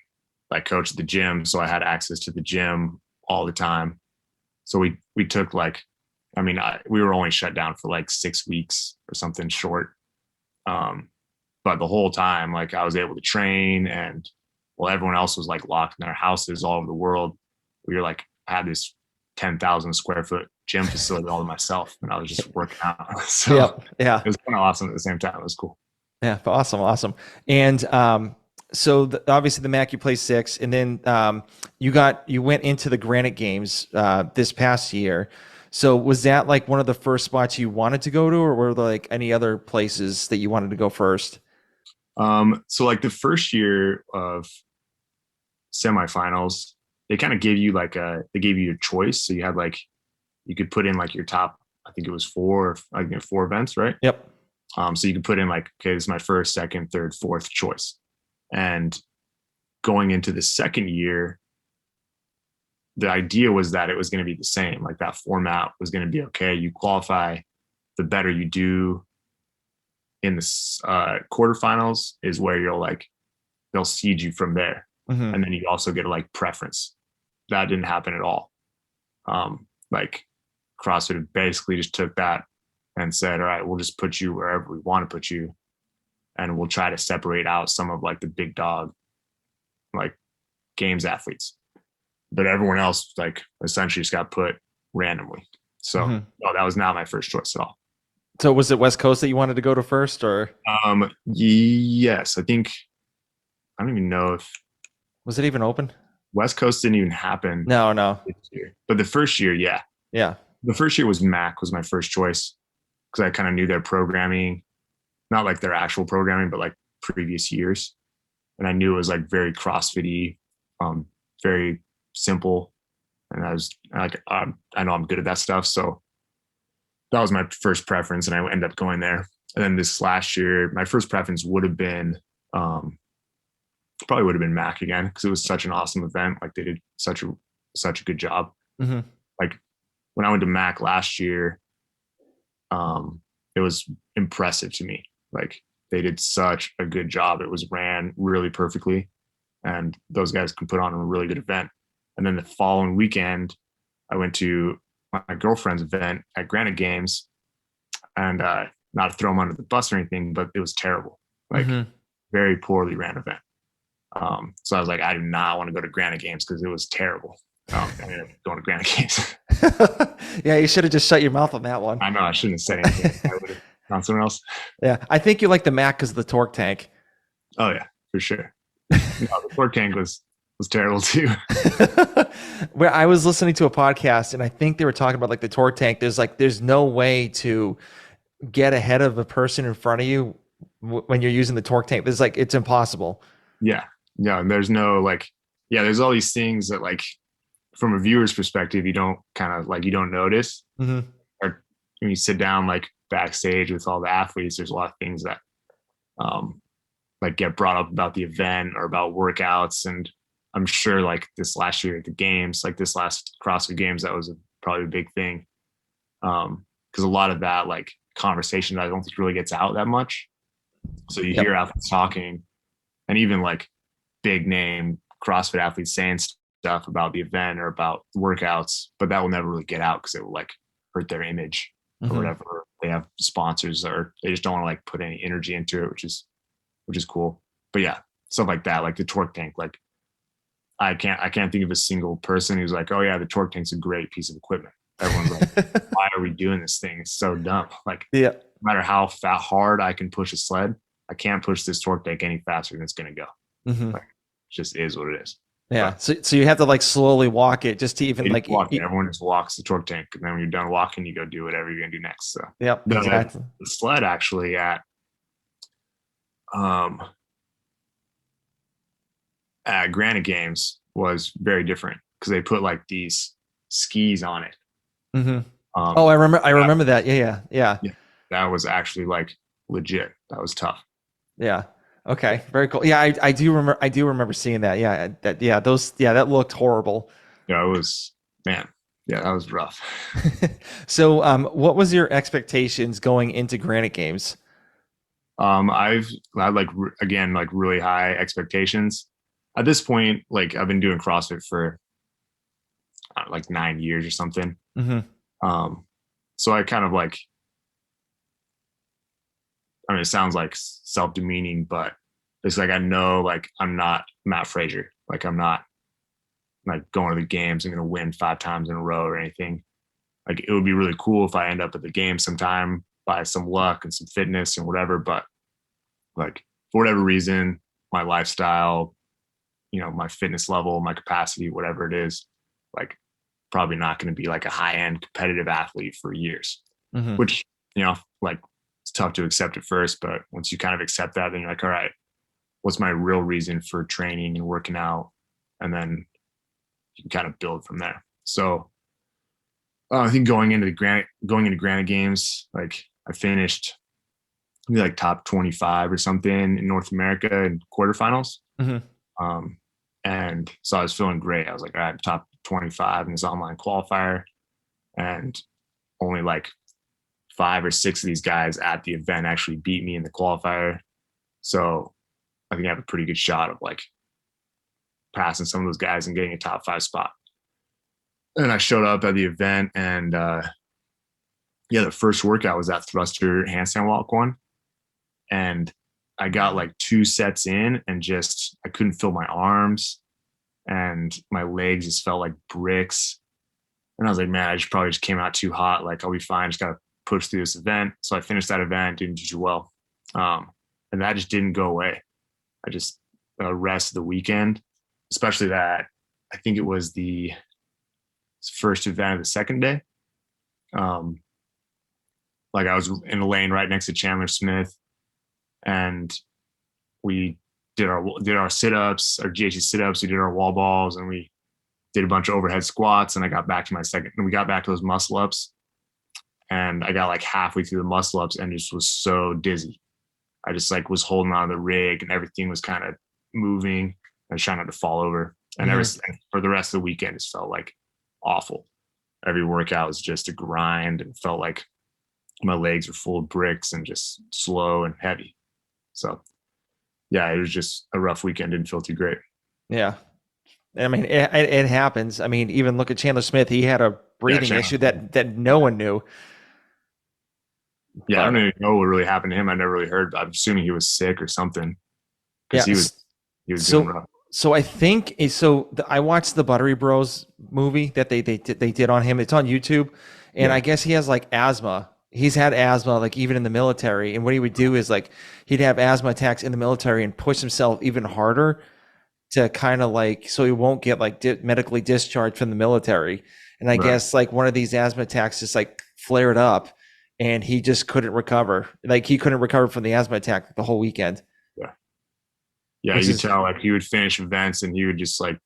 like coach at the gym, so I had access to the gym all the time. So we took like, I mean, we were only shut down for like 6 weeks or something short. Um, but the whole time, like I was able to train, and well, everyone else was like locked in their houses all over the world. We were like had this 10,000 square foot gym facility all to myself, and I was just working out. So Yep. Yeah. it was kind of awesome at the same time. It was cool. Yeah, awesome, awesome. And so obviously the Mac you play six, and then you went into the Granite Games this past year. So was that like one of the first spots you wanted to go to, or were there like any other places that you wanted to go first? So like the first year of semifinals, they kind of gave you like they gave you a choice. So you had like you could put in like your top, I think it was four events, right? Yep. So you could put in like, okay, this is my first, second, third, fourth choice. And going into the second year, the idea was that it was going to be the same. Like that format was going to be okay. You qualify, the better you do in the quarterfinals is where you'll like they'll seed you from there, Hmm. and then you also get a like preference. That didn't happen at all. Like CrossFit basically just took that and said, all right, we'll just put you wherever we want to put you, and we'll try to separate out some of like the big dog like games athletes, but everyone else like essentially just got put randomly. So Hmm. no, that was not my first choice at all. So was it West Coast that you wanted to go to first, or Yes, I think I don't even know if was it even open? West Coast didn't even happen No, no. this year, but the first year, yeah. Yeah. The first year was Mac was my first choice because I kind of knew their programming, not like their actual programming, but like previous years. And I knew it was like very CrossFit-y, very simple. And I was like, I know I'm good at that stuff. So that was my first preference, and I ended up going there. And then this last year, my first preference would have been probably would have been Mac again because it was such an awesome event. Like they did such a good job. Mm-hmm. Like when I went to Mac last year, it was impressive to me. Like they did such a good job. It was ran really perfectly, and those guys can put on a really good event. And then the following weekend, I went to my girlfriend's event at Granite Games, and not to throw them under the bus or anything, but it was terrible. Like Mm-hmm. very poorly ran event. So I was like, I do not want to go to Granite Games because it was terrible. I ended up going to Granite Games. Yeah, you should have just shut your mouth on that one. I know I shouldn't have said anything. I would have gone somewhere else. Yeah, I think you like the Mac because of the torque tank. Oh yeah, for sure. No, the torque tank was terrible too. Where I was listening to a podcast and I think they were talking about like the torque tank. There's no way to get ahead of a person in front of you when you're using the torque tank. There's like it's impossible. Yeah, yeah. And there's no like, yeah. There's all these things that like, from a viewer's perspective, you don't kind of like you don't notice. Mm-hmm. Or when you sit down like backstage with all the athletes, there's a lot of things that like get brought up about the event or about workouts. And I'm sure like this last year at the games, like this last CrossFit Games, that was probably a big thing. Because a lot of that like conversation I don't think really gets out that much. So you hear athletes talking, and even like big name CrossFit athletes saying stuff about the event or about workouts, but that will never really get out because it will like hurt their image or whatever. They have sponsors or they just don't want to like put any energy into it, which is cool. But yeah, stuff like that, like the torque tank, like I can't think of a single person who's like, oh yeah, the torque tank's a great piece of equipment. Everyone's like, why are we doing this thing? It's so dumb. Like, Yeah. no matter how hard I can push a sled, I can't push this torque tank any faster than it's going to go. Mm-hmm. Like, it just is what it is. Yeah. So you have to like slowly walk it just to even like everyone just walks the torque tank, and then when you're done walking, you go do whatever you're gonna do next. So yep, exactly. The sled actually at Granite Games was very different because they put like these skis on it. Mm-hmm. Oh, I remember that. Yeah. That was actually like legit. That was tough. Yeah. Okay. Very cool. Yeah, I do remember seeing that. Yeah. That looked horrible. Yeah, it was, man. Yeah, that was rough. So, what was your expectations going into Granite Games? I've had like again like really high expectations. At this point, like I've been doing CrossFit for like 9 years or something. Mm-hmm. So I kind of like, I mean, it sounds like self-demeaning, but it's like I know like I'm not Matt Frazier. Like I'm not like going to the games. I'm going to win 5 times in a row or anything. Like it would be really cool if I end up at the game sometime by some luck and some fitness and whatever. But like for whatever reason, my lifestyle, my fitness level, my capacity, whatever it is, like probably not going to be like a high-end competitive athlete for years, which, like it's tough to accept at first, but once you kind of accept that, then you're like, all right, what's my real reason for training and working out? And then you can kind of build from there. So I think going into Granite Games, like I finished maybe like top 25 or something in North America in quarterfinals. And so I was feeling great. I was like, all right, top 25 in this online qualifier. And only like 5 or 6 of these guys at the event actually beat me in the qualifier. So I think I have a pretty good shot of like passing some of those guys and getting a top 5 spot. And I showed up at the event, and the first workout was that thruster handstand walk one. And I got like 2 sets in and just, I couldn't feel my arms and my legs just felt like bricks. And I was like, man, I probably just came out too hot. Like I'll be fine. Just got to push through this event. So I finished that event, didn't do too well. And that just didn't go away. I just rest of the weekend, especially that I think it was the first event of the second day. Um, like I was in a lane right next to Chandler Smith, and we did our sit-ups, our GHC sit-ups. We did our wall balls, and we did a bunch of overhead squats. And I got back to my second, and we got back to those muscle ups, and I got like halfway through the muscle ups and just was so dizzy. I just like was holding on to the rig, and everything was kind of moving. I was trying not to fall over. And for the rest of the weekend, it felt like awful. Every workout was just a grind, and felt like my legs were full of bricks and just slow and heavy. So yeah, it was just a rough weekend. Didn't feel too great. Yeah. I mean, it happens. I mean, even look at Chandler Smith. He had a breathing issue that no one knew. Yeah, I don't even know what really happened to him. I never really heard. I'm assuming he was sick or something, because he was doing rough. So I think I watched the Buttery Bros movie that they did on him. It's on YouTube, and I guess he has like asthma. He's had asthma like even in the military, and what he would do is like he'd have asthma attacks in the military and push himself even harder to kind of like so he won't get like medically discharged from the military. And I guess like one of these asthma attacks just like flared up, and he just couldn't recover. Like he couldn't recover from the asthma attack the whole weekend. Yeah, you could tell like he would finish events and he would just like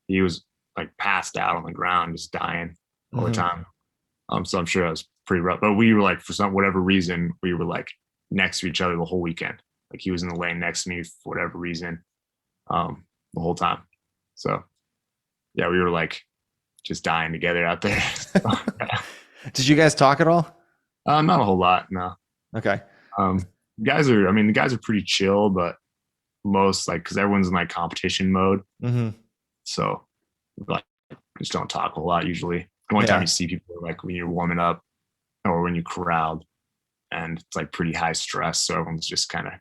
he was like passed out on the ground, just dying all the time. So I'm sure that was pretty rough. But we were like, for whatever reason, we were like next to each other the whole weekend. Like he was in the lane next to me for whatever reason, the whole time. So yeah, we were like just dying together out there. Did you guys talk at all? Not a whole lot, no. Okay. The guys are pretty chill, but most like because everyone's in like competition mode, so like just don't talk a lot usually. The only time you see people like when you're warming up or when you crowd, and it's like pretty high stress, so everyone's just kind of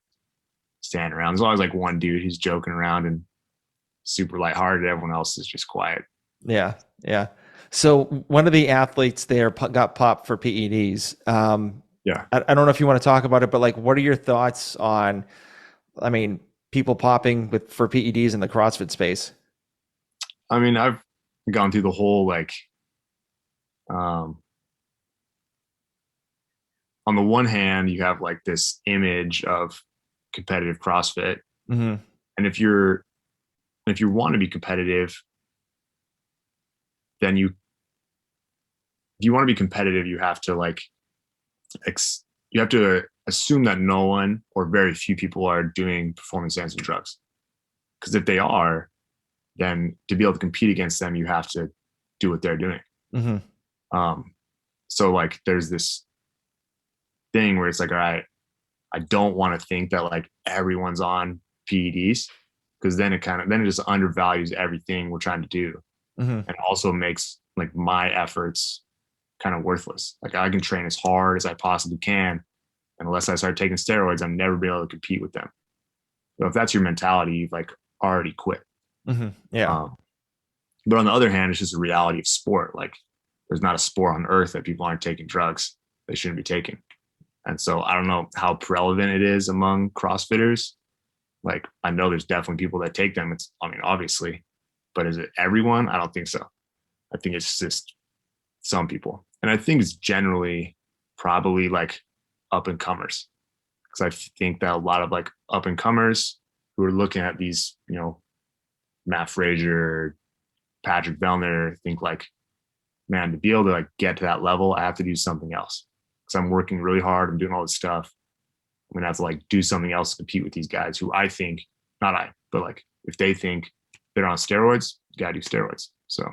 standing around. There's always like one dude who's joking around and super lighthearted. Everyone else is just quiet. Yeah. So one of the athletes there got popped for PEDs. I don't know if you want to talk about it, but like, what are your thoughts on, I mean, people popping for PEDs in the CrossFit space? I mean, I've gone through the whole like, on the one hand, you have like this image of competitive CrossFit, and if you want to be competitive, then if you want to be competitive, you have to like you have to assume that no one or very few people are doing performance enhancing drugs. Because if they are, then to be able to compete against them, you have to do what they're doing. So like there's this thing where it's like, all right, I don't want to think that like everyone's on PEDs, because then it just undervalues everything we're trying to do, and also makes like my efforts kind of worthless. Like I can train as hard as I possibly can, and unless I start taking steroids, I'm never be able to compete with them. So if that's your mentality, you've like already quit. But on the other hand, it's just a reality of sport. Like there's not a sport on earth that people aren't taking drugs they shouldn't be taking. And so I don't know how prevalent it is among CrossFitters. Like I know there's definitely people that take them. Obviously, but is it everyone? I don't think so. I think it's just some people. And I think it's generally probably like up and comers. Because I think that a lot of like up and comers who are looking at these, Matt Frazier, Patrick Vellner, think like, man, to be able to like get to that level, I have to do something else. Because I'm working really hard. I'm doing all this stuff. I'm gonna have to like do something else to compete with these guys who I think, not I, but like if they think they're on steroids, you gotta do steroids. So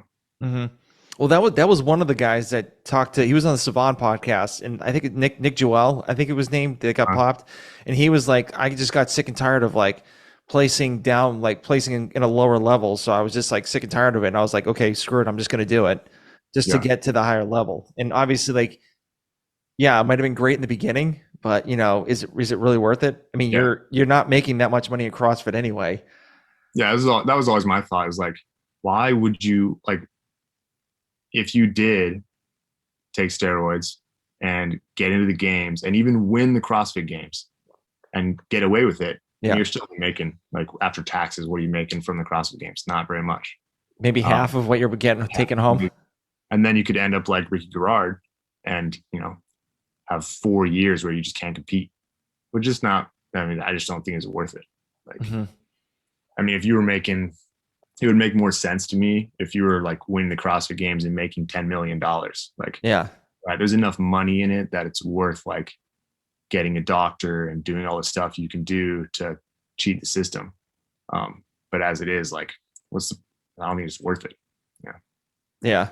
well, that was one of the guys that talked to. He was on the Savan podcast, and I think Nick Joel, I think it was named, that got popped, and he was like, I just got sick and tired of like placing in a lower level, so I was just like sick and tired of it, and I was like, okay, screw it, I'm just gonna do it just to get to the higher level. And obviously, like, yeah, it might have been great in the beginning, but is it really worth it? I mean, you're not making that much money in CrossFit anyway. Yeah, that was always my thought. Is like, why would you like, if you did take steroids and get into the games and even win the CrossFit games and get away with it, you're still making, like, after taxes, what are you making from the CrossFit games? Not very much. Maybe half of what you're getting taken home. And then you could end up like Ricky Garrard, and, have 4 years where you just can't compete, which is not, I mean, I just don't think it's worth it. Like, Hmm. I mean, if you were making, it would make more sense to me if you were like winning the CrossFit games and making $10 million. Like, Yeah. right, there's enough money in it that it's worth like getting a doctor and doing all the stuff you can do to cheat the system. But as it is, like, what's the, I don't think it's worth it. Yeah. Yeah.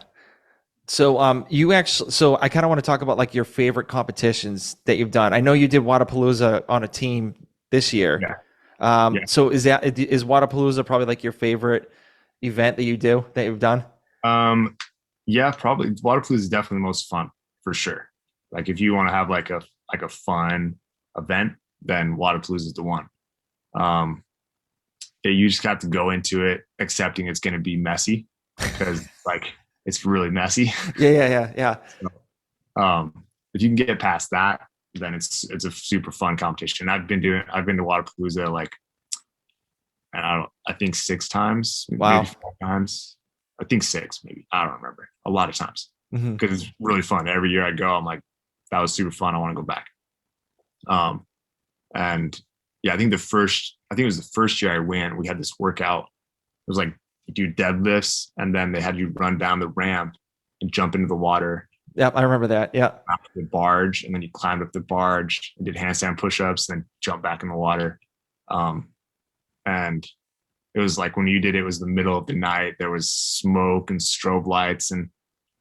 So you actually, so I kind of want to talk about like your favorite competitions that you've done. I know you did Wadapalooza on a team this year. Yeah. Yeah. So is Wadapalooza probably like your favorite event that you do that you've done? Um, yeah, probably Waterpolo is definitely the most fun for sure. Like if you want to have like a fun event, then Waterpolo is the one. Um, you just have to go into it accepting it's going to be messy because like it's really messy. Yeah, yeah, yeah, yeah. So, if you can get past that, then it's a super fun competition. I've been to Waterpalooza like, and I think 6 times, maybe Wow. 5 times. I think six, maybe. I don't remember. A lot of times Hmm. because it's really fun. Every year I go, I'm like, that was super fun. I want to go back. Um, and yeah, I think it was the first year I went. We had this workout. It was like you do deadlifts, and then they had you run down the ramp and jump into the water, Yeah, I remember that. Yeah. after the barge, and then you climbed up the barge and did handstand push-ups, and then jump back in the water. Um, and it was like when you did it, it was the middle of the night. There was smoke and strobe lights, and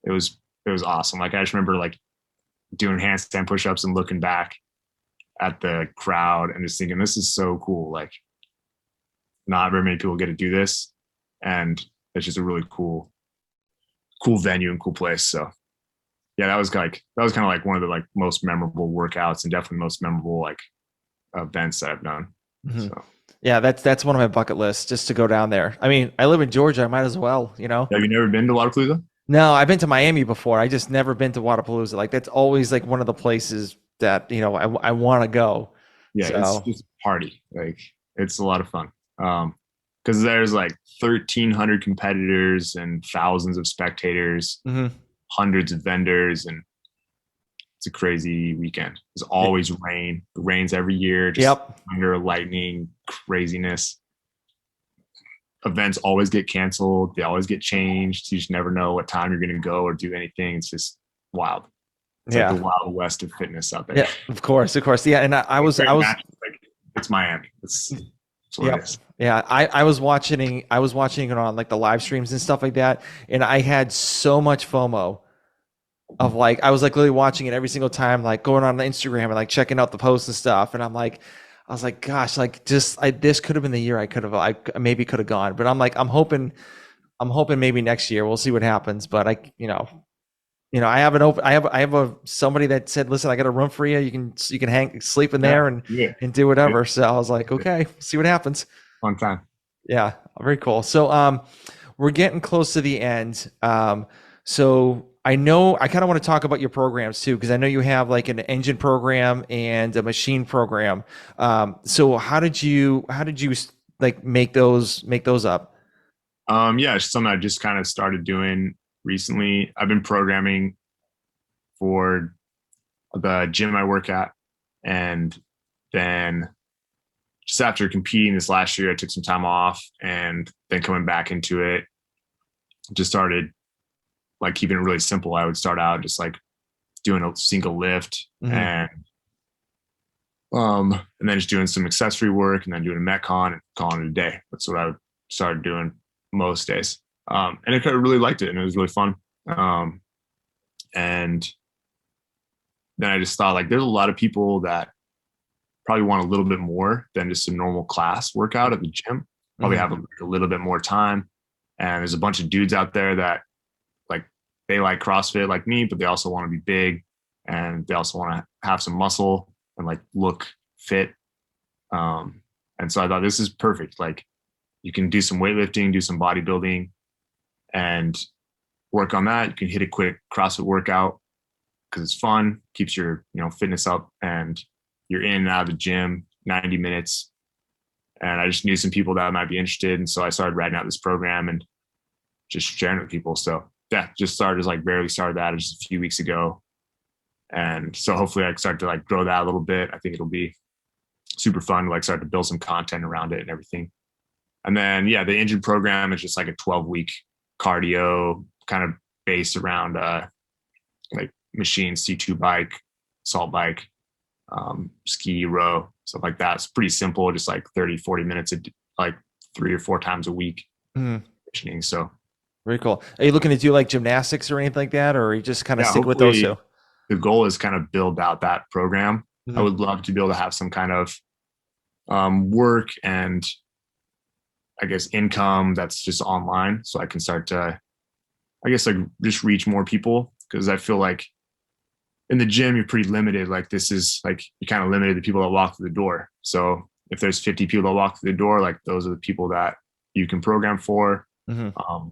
it was awesome. Like I just remember like doing handstand push-ups and looking back at the crowd and just thinking, this is so cool. Like not very many people get to do this, and it's just a really cool venue and cool place. So yeah, that was kind of like one of the like most memorable workouts and definitely most memorable like events that I've done. Hmm. So Yeah, that's one of my bucket lists, just to go down there. I mean, I live in Georgia. I might as well, you know? have you never been to Waterpalooza? No, I've been to Miami before. I just never been to Wadapalooza. Like that's always like one of the places that, I want to go. Yeah, it's So, just a party. Like it's a lot of fun. Because there's like 1,300 competitors and thousands of spectators, mhm. hundreds of vendors, and it's a crazy weekend. There's always rain. It rains every year, just Yep. thunder, lightning, craziness. Events always get canceled. They always get changed. You just never know what time you're going to go or do anything. It's just wild. It's like the Yeah. wild west of fitness out there. Yeah. Of course. Of course. Yeah. And I was, Like, it's Miami. It's what yeah. it is. Yeah. I was watching it on like the live streams and stuff like that. And I had so much FOMO of like, I was like literally watching it every single time, like going on Instagram and like checking out the posts and stuff. And I was like, gosh, like this could have been the year I maybe could have gone, but I'm like, I'm hoping maybe next year we'll see what happens. But I have an open, I have a somebody that said, listen, I got a room for you. You can sleep in Yeah. there Yeah. and do whatever. So I was like, okay, see what happens. Fun time. Yeah, very cool. So we're getting close to the end. So I know I kind of want to talk about your programs too, because I know you have like an engine program and a machine program. So how did you like make those up? Yeah, it's something I just kind of started doing recently. I've been programming for the gym I work at, and then just after competing this last year, I took some time off, and then coming back into it, just started like keeping it really simple. I would start out just like doing a single lift, Hmm. and then just doing some accessory work, and then doing a metcon and calling it a day. That's what I would start doing most days. And I kind of really liked it, and it was really fun. And then I just thought like there's a lot of people that probably want a little bit more than just a normal class workout at the gym. Probably Hmm. have a little bit more time. And there's a bunch of dudes out there that like they like CrossFit like me, but they also want to be big, and they also want to have some muscle and like look fit. And so I thought this is perfect. Like you can do some weightlifting, do some bodybuilding, and work on that. You can hit a quick CrossFit workout because it's fun, keeps your fitness up, and you're in and out of the gym 90 minutes. And I just knew some people that might be interested, and so I started writing out this program and just sharing it with people. So yeah, just barely started that just a few weeks ago, And so hopefully I can start to like grow that a little bit. I think it'll be super fun to like start to build some content around it and everything. And then, yeah, the engine program is just like a 12-week cardio kind of based around like machine, C2 bike, assault bike, ski, row, stuff like that. It's pretty simple, just like 30, 40 minutes, like 3 or 4 times a week. Mhm. Conditioning. So, Very cool. Are you looking to do like gymnastics or anything like that, or are you just kind of yeah, stick with those hopefully two? the goal is kind of build out that program. I Mhm. would love to be able to have some kind of work and I guess income that's just online so I can start to, I guess, like just reach more people because I feel like in the gym you're pretty limited. Like this is like you're kind of limited to people that walk through the door. So if there's 50 people that walk through the door, like those are the people that you can program for. Mhm. Um,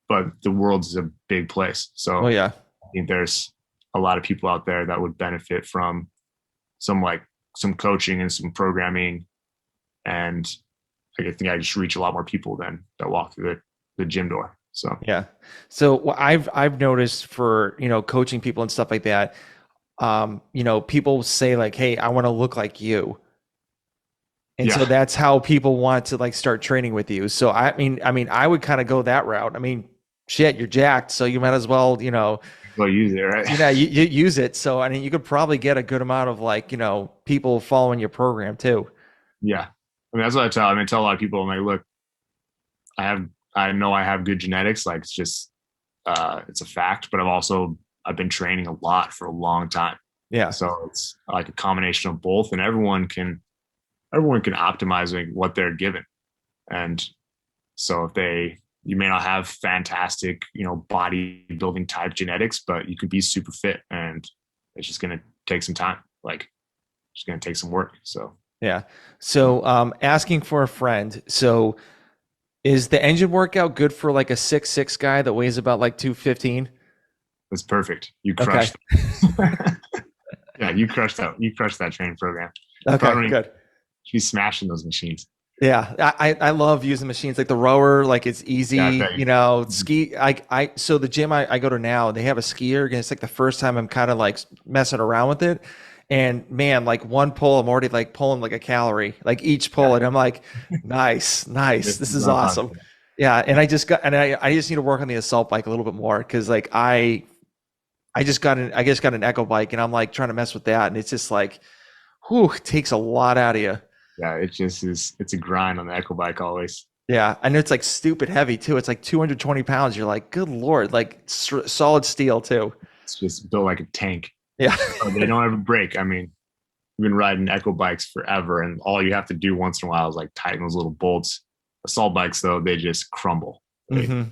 but the world is a big place. Oh So yeah. I think there's a lot of people out there that would benefit from some like some coaching and some programming. And I think I just reach a lot more people than that walk through the gym door. So Yeah. So I've noticed for, coaching people and stuff like that, people say like, "Hey, I want to look like you." And so yeah, that's how people want to like start training with you. So I mean, I would kind of go that route. I mean, shit, you're jacked, so you might as well, go use it, right? you use it. So I mean, you could probably get a good amount of like, people following your program too. Yeah. I mean, that's what I tell a lot of people, I'm like, look, I know I have good genetics. Like it's just, it's a fact, but I've been training a lot for a long time. Yeah. So it's like a combination of both and everyone can optimize what they're given. And so you may not have fantastic, bodybuilding type genetics, but you could be super fit and it's just going to take some time. Like it's going to take some work. So Yeah. So asking for a friend. So is the engine workout good for like a 6'6" guy that weighs about like 215? that's perfect. You Okay. crushed. Yeah, you crushed that. You crushed that training program. Okay, Probably good. be smashing those machines. Yeah, I love using machines like the rower, like it's Yeah, I easy, bet you. ski. So the gym I go to now, they have a skier, and it's like the first time I'm kind of like messing around with it. And man, like one pull, I'm already like pulling like a calorie, like each pull, Yeah, and I'm like, nice, nice, this this is is what I'm talking awesome. about. Yeah, and I just need to work on the assault bike a little bit more because like I just got an Echo bike, and I'm like trying to mess with that, and it's just like, whew, it takes a lot out of you. Yeah, it just is. It's a grind on the Echo bike always. Yeah, I know it's like stupid heavy too. It's like 220 pounds. You're like, good Lord, like solid steel too. It's just built like a tank. Yeah. Oh, they don't ever break. I mean, we've been riding Echo bikes forever, and all you have to do once in a while is like tighten those little bolts. Assault bikes, though, they just crumble. They hmm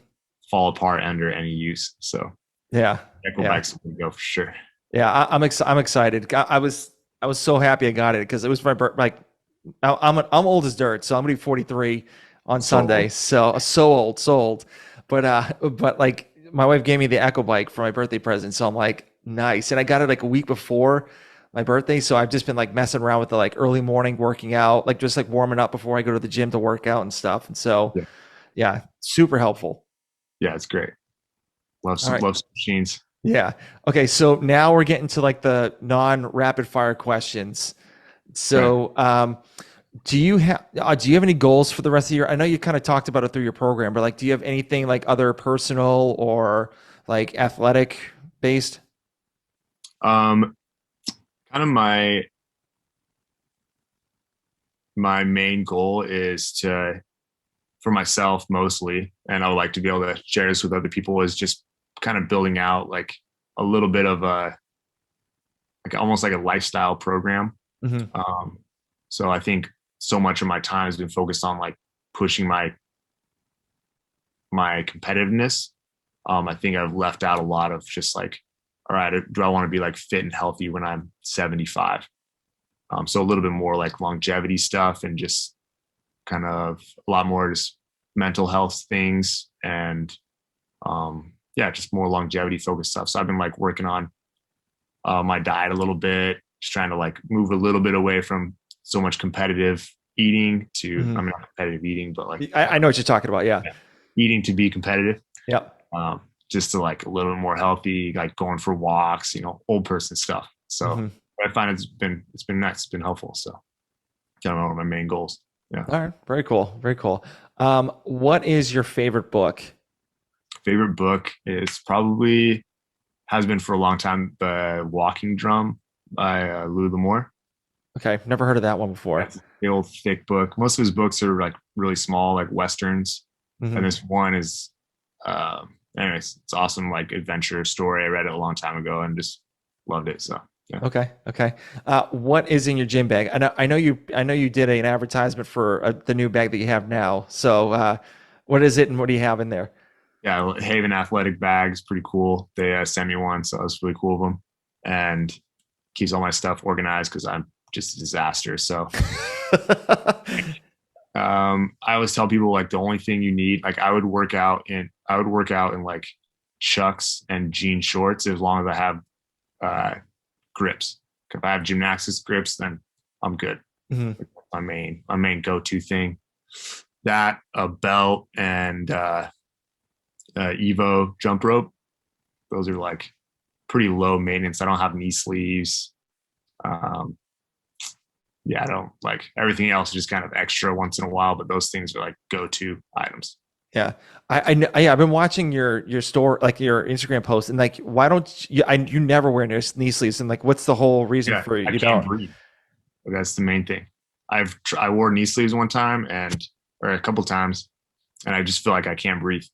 fall apart under any use. So Yeah. Echo Yeah. bikes will go for sure. Yeah. I'm excited. I was so happy I got it because it was my birth. Like I'm old as dirt, so I'm gonna be 43 on So Sunday. So old, so old. But like my wife gave me the Echo bike for my birthday present, so I'm like, nice. And I got it like a week before my birthday, so I've just been like messing around with the like early morning working out, like just like warming up before I go to the gym to work out and stuff. And so yeah, yeah, super helpful. yeah, it's great. All right. Love some machines. Yeah. Okay. So now we're getting to like the non-rapid fire questions. Okay. So, do you have any goals for the rest of the year? I know you kind of talked about it through your program, but like, do you have anything like other personal or like athletic based? Um, Kind of my main goal is to for myself mostly, and I would like to be able to share this with other people is just kind of building out like a little bit of a like almost like a lifestyle program. Hmm. Um, so I think so much of my time has been focused on like pushing my competitiveness. I think I've left out a lot of just like, all right, do I want to be like fit and healthy when I'm 75? So a little bit more like longevity stuff and just kind of a lot more just mental health things and yeah, just more longevity focused stuff. So I've been like working on my diet a little bit, just trying to like move a little bit away from so much competitive eating to, Hmm. I mean, not competitive eating, but like I know what you're talking about. Yeah. eating to be competitive. Yep. Um, just to like a little bit more healthy, like going for walks, old person stuff. So Mhm. I find it's been nice, it's been helpful. So kind of one of my main goals. Yeah. All right. Very cool. Very cool. What is your favorite book? Favorite book is probably has been for a long time The Walking Drum by Lou L'Amour. Okay. Never heard of that one before. That's the old thick book. Most of his books are like really small, like westerns, and Mhm. this one is, anyways, it's awesome, like adventure story. I read it a long time ago and just loved it. So yeah, Okay. Okay. What is in your gym bag? I know you did an advertisement for the new bag that you have now. So, what is it and what do you have in there? yeah. Haven athletic bags, pretty cool. They sent me one, so it was really cool of them, and keeps all my stuff organized because I'm just a disaster. So I always tell people like the only thing you need, like I would work out in like chucks and jean shorts as long as I have grips. If I have gymnastics grips, then I'm good. Mhm. My main go-to thing. That, a belt, and Evo jump rope. Those are like pretty low maintenance. I don't have knee sleeves. Um, yeah, I don't like everything else is just kind of extra once in a while, but those things are like go-to items. Yeah. Yeah, I've been watching your store, like your Instagram posts, and like, why don't you, you never wear knee sleeves, and like, what's the whole reason Yeah, for I you can't don't? breathe. That's the main thing. I wore knee sleeves one time or a couple times, and I just feel like I can't breathe.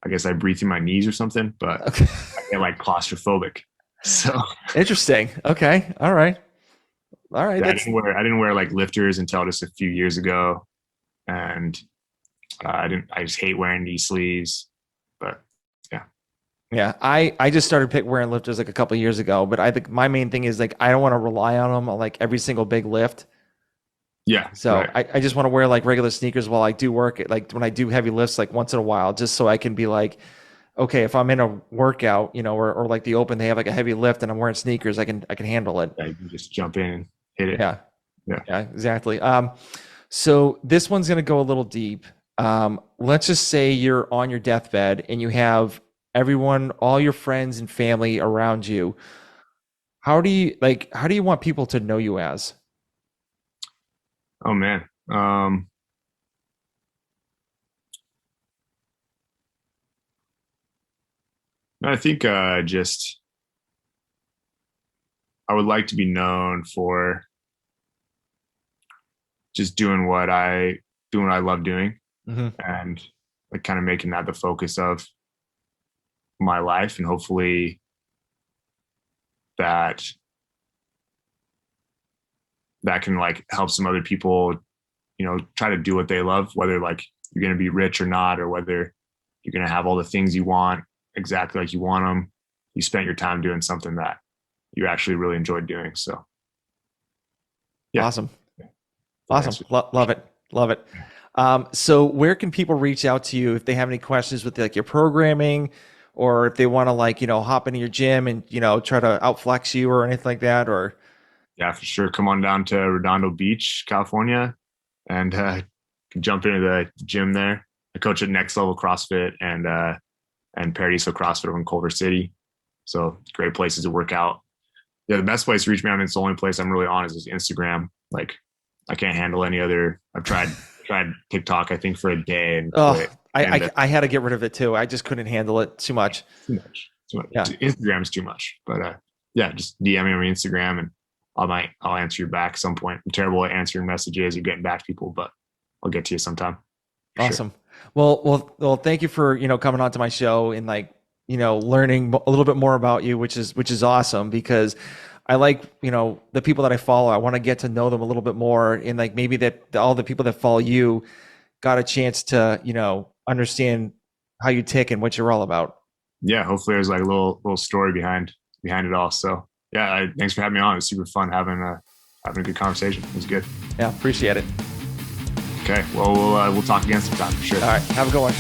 I guess I breathe through my knees or something, but Okay. I get like claustrophobic. So Interesting. Okay. All right. All right. yeah, That's I didn't wear like lifters until just a few years ago, and I just hate wearing knee sleeves. But yeah, Yeah. I just started wearing lifters like a couple of years ago, but I think my main thing is like I don't want to rely on them on like every single big lift. yeah, So right. I just want to wear like regular sneakers while I do work it, like when I do heavy lifts, like once in a while, just so I can be like, okay, if I'm in a workout, or like the open, they have like a heavy lift and I'm wearing sneakers, I can handle it. Yeah, you can just jump in and hit it. Yeah. Yeah. Yeah, exactly. So this one's going to go a little deep. Let's just say you're on your deathbed and you have everyone, all your friends and family around you. How do you want people to know you as? Oh man. I think just I would like to be known for just doing what I love doing, Hmm. and like kind of making that the focus of my life, and hopefully that that can like help some other people, try to do what they love, whether like you're going to be rich or not, or whether you're going to have all the things you want exactly like you want them. You spent your time doing something that you actually really enjoyed doing. So yeah, Awesome. that Awesome. answers. Love it. Love it. So where can people reach out to you if they have any questions with like your programming or if they want to like, hop into your gym and, try to outflex you or anything like that? Or Yeah, for sure. Come on down to Redondo Beach, California, and jump into the gym there. I coach at Next Level CrossFit and Paradiso CrossFit over in Culver City. So great places to work out. Yeah, the best place to reach me on, it's the only place I'm really on is Instagram. Like I can't handle any other. I've tried TikTok, I think, for a day and oh, quit. And I had to get rid of it too. I just couldn't handle it too much. too much. Too much. Yeah. Instagram's too much. But yeah, just DM me on Instagram and I'll answer you back at some point. I'm terrible at answering messages or getting back to people, but I'll get to you sometime. For sure. Awesome. Well, thank you for, coming on to my show and like, learning a little bit more about you, which is awesome because I like, the people that I follow, I want to get to know them a little bit more and like maybe that all the people that follow you got a chance to, understand how you tick and what you're all about. Yeah, hopefully there's like a little story behind it all. So yeah, thanks for having me on. It was super fun having a good conversation. It was good. Yeah, appreciate it. Okay, well we'll talk again sometime for sure. All right, have a good one.